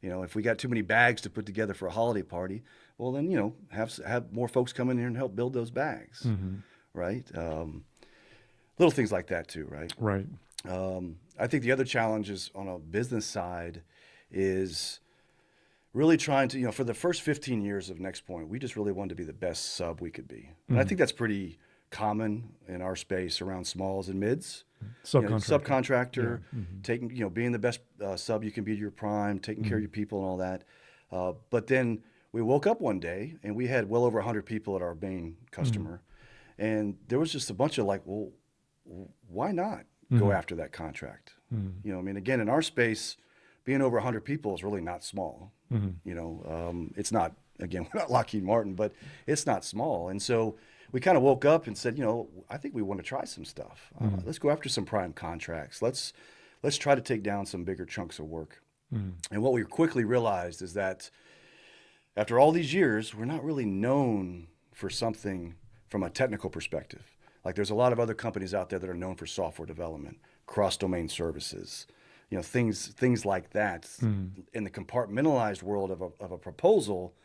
If we got too many bags to put together for a holiday party, well, then, have more folks come in here and help build those bags, right? Little things like that too, right? Right. I think the other challenge is on a business side is really trying to, for the first 15 years of NextPoint, we just really wanted to be the best sub we could be. And I think that's pretty common in our space around smalls and mids. Subcontractor, taking, being the best sub you can be to your prime, taking care of your people and all that. But then we woke up one day and we had well over 100 people at our main customer. And there was just a bunch of well, why not go after that contract? Again, in our space, being over 100 people is really not small. It's not, again, we're not Lockheed Martin, but it's not small. And so we kind of woke up and said, I think we want to try some stuff. Let's go after some prime contracts. Let's try to take down some bigger chunks of work. And what we quickly realized is that after all these years, we're not really known for something from a technical perspective. Like there's a lot of other companies out there that are known for software development, cross-domain services, things like that. In the compartmentalized world of a proposal,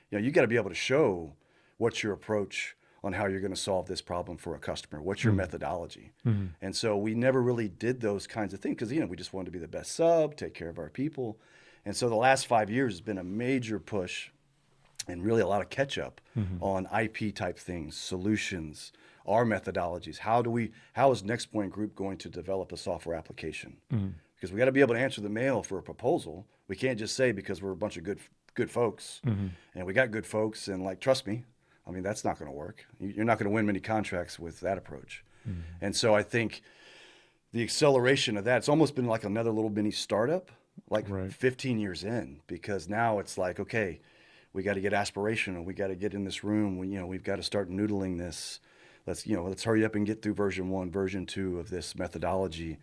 you got to be able to show what's your approach on how you're going to solve this problem for a customer. What's your methodology? And so we never really did those kinds of things because, we just wanted to be the best sub, take care of our people. And so the last 5 years has been a major push and really a lot of catch up on IP type things, solutions, our methodologies. How is NextPoint Group going to develop a software application? Because we got to be able to answer the mail for a proposal. We can't just say because we're a bunch of good folks and we got good folks and trust me, that's not going to work. You're not going to win many contracts with that approach. And so I think the acceleration of that, it's almost been like another little mini startup, 15 years in, because now it's like, okay, we got to get aspirational. We got to get in this room. We've got to start noodling this. Let's hurry up and get through version 1, version 2 of this methodology.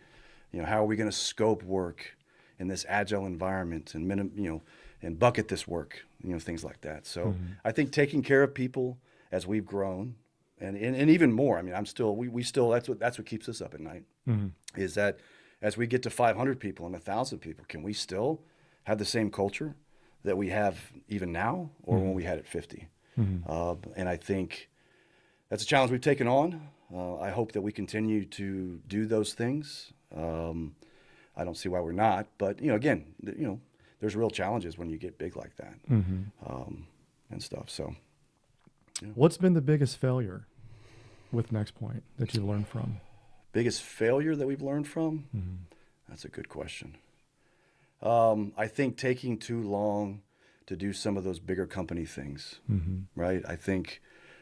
How are we going to scope work in this agile environment and and bucket this work, things like that. So I think taking care of people as we've grown and even more. We still, that's what keeps us up at night is that as we get to 500 people and 1,000 people, can we still have the same culture that we have even now, or when we had at 50? And I think that's a challenge we've taken on. I hope that we continue to do those things. I don't see why we're not, but again, there's real challenges when you get big like that, and stuff. So, what's been the biggest failure with NextPoint that you learned from? Biggest failure that we've learned from? That's a good question. I think taking too long to do some of those bigger company things, right? I think,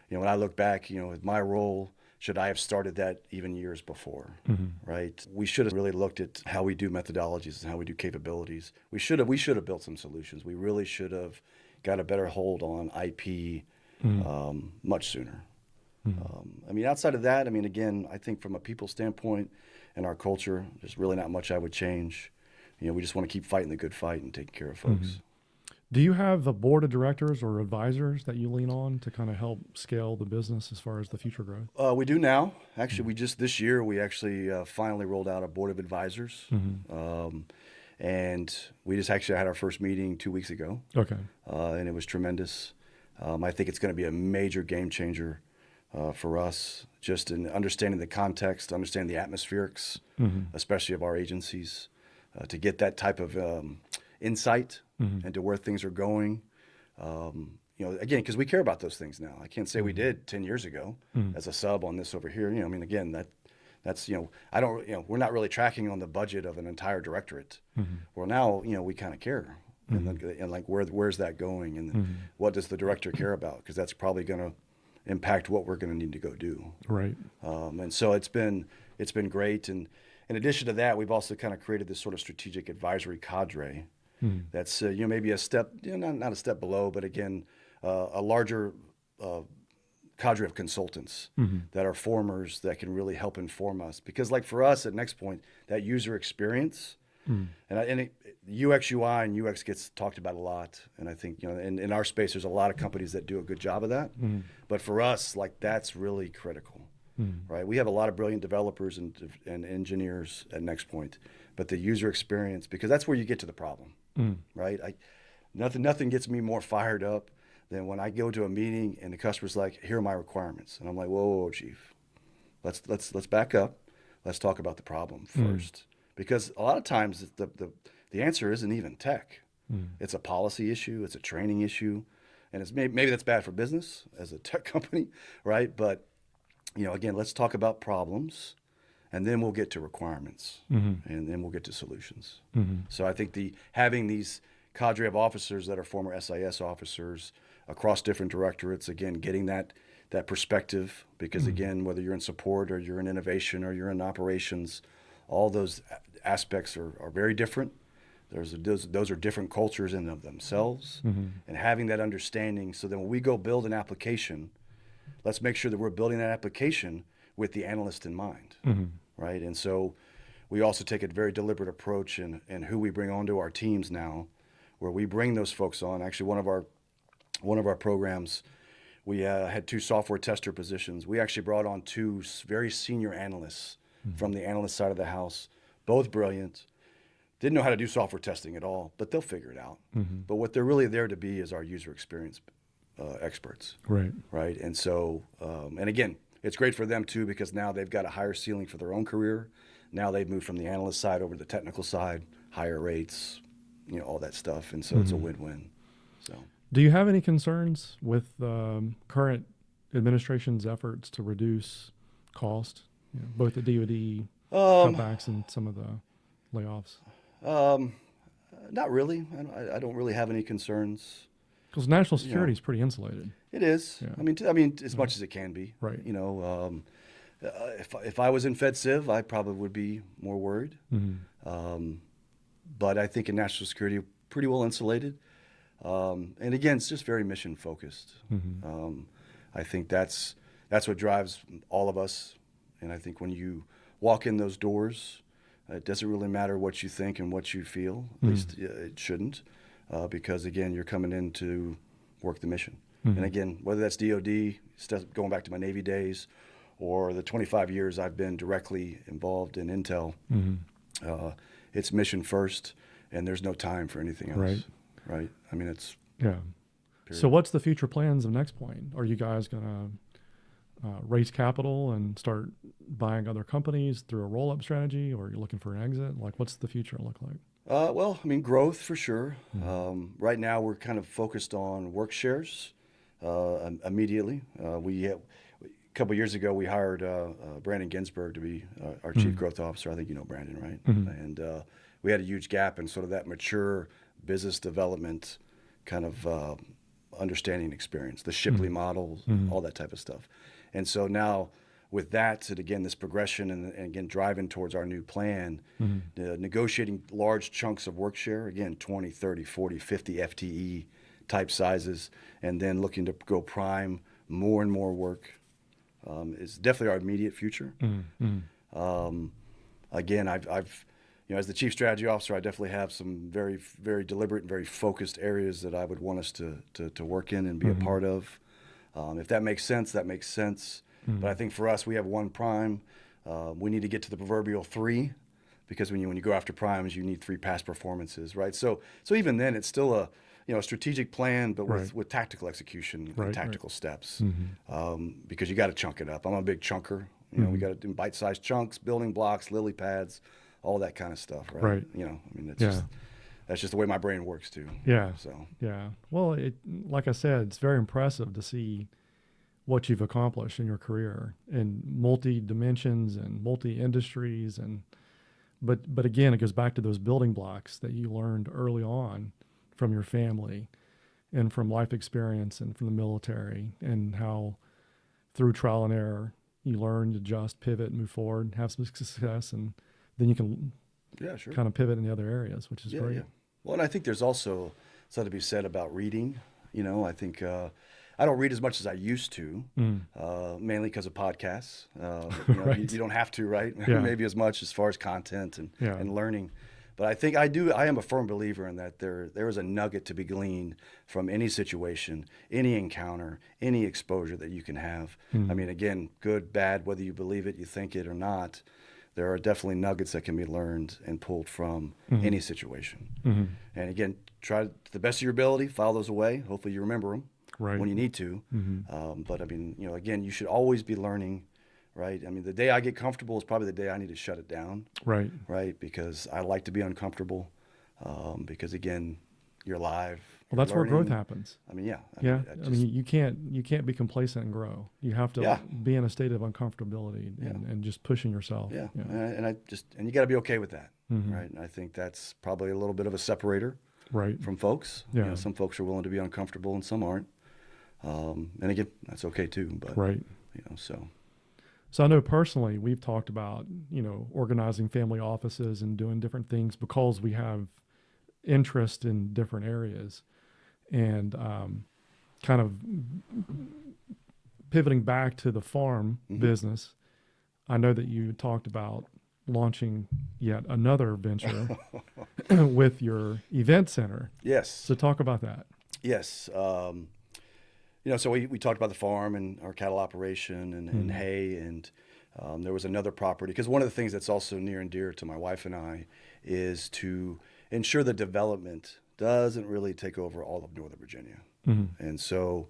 when I look back, at my role, should I have started that even years before, right? We should have really looked at how we do methodologies and how we do capabilities. We should have built some solutions. We really should have got a better hold on IP much sooner. Outside of that, again, I think from a people standpoint and our culture, there's really not much I would change. We just want to keep fighting the good fight and taking care of folks. Do you have a board of directors or advisors that you lean on to kind of help scale the business as far as the future growth? We do now. Actually, this year, we actually finally rolled out a board of advisors. And we just actually had our first meeting 2 weeks ago. Okay. And it was tremendous. I think it's going to be a major game changer for us, just in understanding the context, understanding the atmospherics, especially of our agencies, to get that type of insight into where things are going. Again, because we care about those things now. I can't say we did 10 years ago as a sub on this over here. Again, that's we're not really tracking on the budget of an entire directorate. Well, now we kind of care, and like where's that going, and what does the director care about? Because that's probably going to impact what we're going to need to go do. Right. And so it's been great. And in addition to that, we've also kind of created this sort of strategic advisory cadre. That's maybe a step, not a step below, but again, a larger cadre of consultants that are formers that can really help inform us. Because like for us at NextPoint, that user experience, and UX, UI, and UX gets talked about a lot. And I think, in our space, there's a lot of companies that do a good job of that. But for us, that's really critical, right? We have a lot of brilliant developers and engineers at NextPoint, but the user experience, because that's where you get to the problem. Right? Nothing gets me more fired up than when I go to a meeting and the customer's like, "Here are my requirements," and I'm like, "Whoa, chief, let's back up. Let's talk about the problem first." Because a lot of times the answer isn't even tech. It's a policy issue. It's a training issue, and it's maybe that's bad for business as a tech company, right? But again, let's talk about problems. And then we'll get to requirements, and then we'll get to solutions. So I think having these cadre of officers that are former SIS officers across different directorates, again, getting that perspective, because again, whether you're in support or you're in innovation or you're in operations, all those aspects are very different. Those are different cultures in of themselves, and having that understanding, so then when we go build an application, let's make sure that we're building that application with the analyst in mind. Right. And so we also take a very deliberate approach in who we bring onto our teams now, where we bring those folks on. Actually, one of our programs, we had 2 software tester positions. We actually brought on 2 very senior analysts from the analyst side of the house, both brilliant, didn't know how to do software testing at all, but they'll figure it out. But what they're really there to be is our user experience experts. Right. And so, and again, it's great for them too, because now they've got a higher ceiling for their own career. Now they've moved from the analyst side over to the technical side, higher rates, all that stuff. And so it's a win-win. So, do you have any concerns with current administration's efforts to reduce cost, both the DoD cutbacks and some of the layoffs? Not really. I don't really have any concerns. Because national security is pretty insulated. It is. Yeah. As much as it can be. Right. If I was in FedCiv, I probably would be more worried. But I think in national security, pretty well insulated. And again, it's just very mission focused. I think that's what drives all of us. And I think when you walk in those doors, it doesn't really matter what you think and what you feel. At least it shouldn't. Because again, you're coming in to work the mission. And again, whether that's DOD, going back to my Navy days, or the 25 years I've been directly involved in Intel, It's mission first, and there's no time for anything else. Right. Right. I mean, it's Yeah. period. So what's the future plans of NextPoint? Are you guys going to raise capital and start buying other companies through a roll-up strategy, or are you looking for an exit? Like, what's the future look like? Well, I mean, growth for sure. Right now, we're kind of focused on work shares immediately. A couple years ago, we hired Brandon Ginsberg to be our chief growth officer. I think you know Brandon, right? And we had a huge gap in sort of that mature business development kind of understanding experience, the Shipley model, all that type of stuff. And so now with that, and again, this progression and again, driving towards our new plan, negotiating large chunks of work share, again, 20, 30, 40, 50 FTE type sizes, and then looking to go prime more and more work is definitely our immediate future. Again, I've as the chief strategy officer, I definitely have some very, very deliberate and very focused areas that I would want us to work in and be a part of. If that makes sense, that makes sense. But I think for us, we have one prime. We need to get to the proverbial 3, because when you go after primes, you need 3 past performances, right? So even then, it's still a strategic plan, but with tactical execution and tactical steps, because you got to chunk it up. I'm a big chunker. We got to do bite-sized chunks, building blocks, lily pads, all that kind of stuff, right? I mean, it's that's just the way my brain works too. Yeah. So yeah. Well, like I said, it's very impressive to see what you've accomplished in your career in multi dimensions and multi industries, but again, it goes back to those building blocks that you learned early on from your family and from life experience and from the military, and how through trial and error you learn to adjust, pivot, move forward, have some success, and then you can kind of pivot in the other areas, which is great. Yeah. Well, and I think there's also something to be said about reading. I think I don't read as much as I used to, mainly because of podcasts. You don't have to, right? Maybe as much as far as content and learning. But I think I am a firm believer in that there is a nugget to be gleaned from any situation, any encounter, any exposure that you can have. I mean, again, good, bad, whether you believe it, you think it or not, there are definitely nuggets that can be learned and pulled from any situation. And again, try to the best of your ability, file those away. Hopefully you remember them when you need to. But I mean, again, you should always be learning, right? I mean, the day I get comfortable is probably the day I need to shut it down. Right? Because I like to be uncomfortable, because again, you're alive. Well, that's where growth happens. I mean, I mean, you can't be complacent and grow. You have to be in a state of uncomfortability and just pushing yourself. And you got to be okay with that, right? And I think that's probably a little bit of a separator, from folks. Some folks are willing to be uncomfortable and some aren't. And again, that's okay too. But So I know personally we've talked about organizing family offices and doing different things because we have interest in different areas, and kind of pivoting back to the farm business. I know that you talked about launching yet another venture with your event center. Yes. So talk about that. Yes. So we talked about the farm and our cattle operation and hay, and there was another property, because one of the things that's also near and dear to my wife and I is to ensure that development doesn't really take over all of Northern Virginia. And so,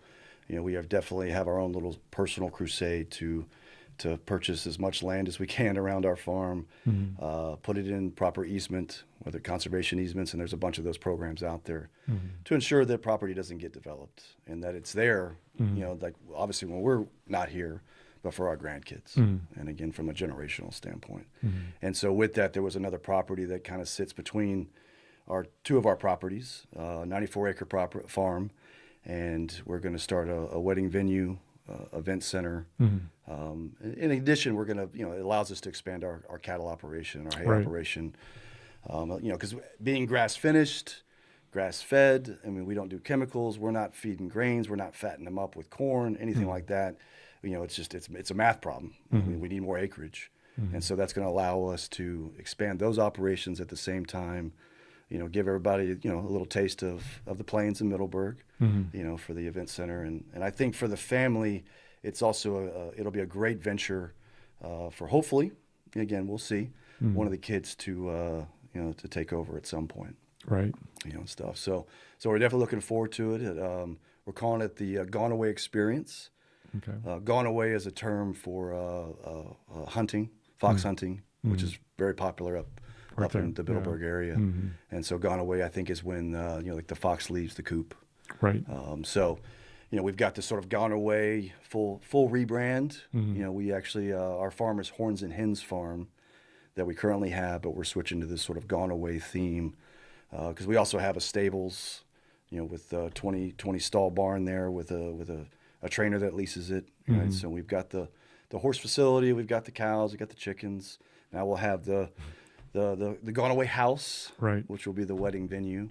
we definitely have our own little personal crusade to purchase as much land as we can around our farm, put it in proper easement, whether conservation easements, and there's a bunch of those programs out there, to ensure that property doesn't get developed and that it's there, like obviously when we're not here, but for our grandkids. And again, from a generational standpoint. And so with that, there was another property that kind of sits between two of our properties, 94-acre farm, and we're going to start a wedding venue, event center. In addition, we're going to, it allows us to expand our cattle operation, our hay operation, because being grass finished, grass fed, I mean, we don't do chemicals. We're not feeding grains. We're not fattening them up with corn, anything like that. It's a math problem. We need more acreage. And so that's going to allow us to expand those operations at the same time, give everybody, a little taste of the plains in Middleburg, for the event center. And I think for the family, it's also, it'll be a great venture for hopefully, again, we'll see, one of the kids to to take over at some point. Right. And stuff. So we're definitely looking forward to it. We're calling it the Gone Away Experience. Okay. Gone Away is a term for hunting, fox hunting, which is very popular up in the Middleburg area. And so Gone Away, I think, is when like the fox leaves the coop. Right. So we've got this sort of Gone Away full rebrand. We actually our farm is Horns and Hens farm that we currently have, but we're switching to this sort of Gone Away theme because we also have a stables, with a 20 stall barn there with a trainer that leases it. Right? So we've got the horse facility, we've got the cows, we've got the chickens. Now we'll have the Gone Away house, right, which will be the wedding venue.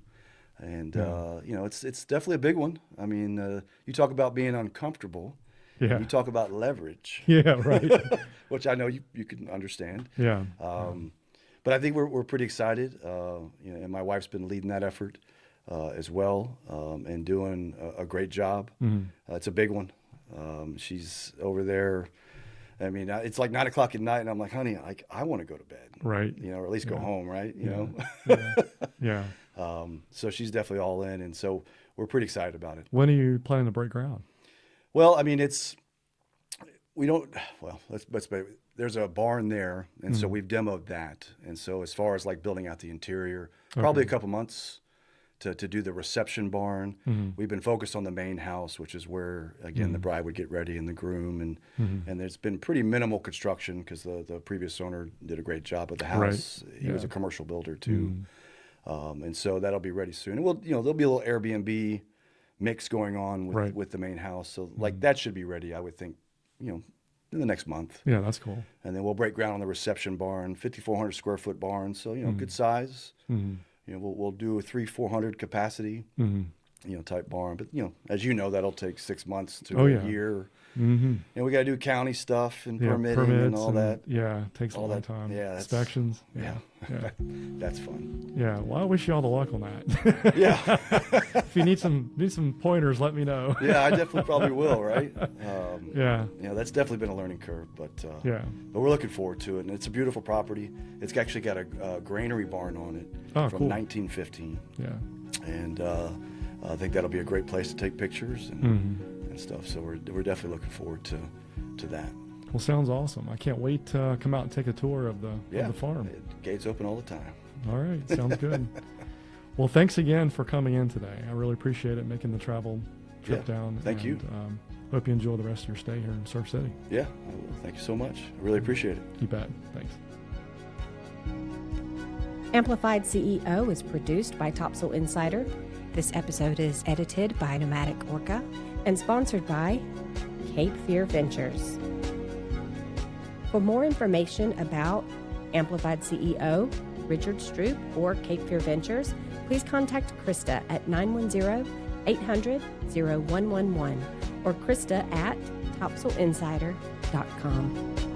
And it's definitely a big one. I mean, you talk about being uncomfortable. Yeah. You talk about leverage. Yeah, right. Which I know you can understand. Yeah. But I think we're pretty excited. And my wife's been leading that effort as well, and doing a great job. It's a big one. She's over there. I mean, it's like 9 o'clock at night, and I'm like, honey, I want to go to bed. Right. Or at least go home, right? Yeah. So she's definitely all in, and so we're pretty excited about it. When are you planning to break ground? Well, I mean, there's a barn there, and so we've demoed that. And so as far as like building out the interior, probably a couple months to do the reception barn. We've been focused on the main house, which is where, again, the bride would get ready and the groom. And there's been pretty minimal construction because the previous owner did a great job of the house. Right. He was a commercial builder too. And so that'll be ready soon. And there'll be a little Airbnb mix going on with the main house. So like that should be ready, I would think, in the next month. Yeah, that's cool. And then we'll break ground on the reception barn, 5,400 square foot barn. So, good size. We'll do a 300-400 capacity, type barn. But, as you know, that'll take 6 months to a year. We got to do county stuff and permitting and all that. Yeah, it takes a long time. Yeah, inspections. Yeah. That's fun. Yeah, well, I wish you all the luck on that. Yeah. If you need some pointers, let me know. Yeah, I definitely probably will, right? That's definitely been a learning curve, but we're looking forward to it. And it's a beautiful property. It's actually got a granary barn on it from 1915. Yeah. And I think that'll be a great place to take pictures and stuff. So we're definitely looking forward to that. Well, sounds awesome. I can't wait to come out and take a tour of the farm. Gates open all the time. All right, sounds good. Well, thanks again for coming in today. I really appreciate it, making the travel trip down. Thank you. Hope you enjoy the rest of your stay here in Surf City. Yeah, thank you so much. I really appreciate it. You bet. Thanks. Amplified CEO is produced by Topsail Insider. This episode is edited by Nomadic Orca and sponsored by Cape Fear Ventures. For more information about Amplified CEO, Richard Stroupe, or Cape Fear Ventures, please contact Christa at 910-800-0111 or Christa at topsailinsider.com.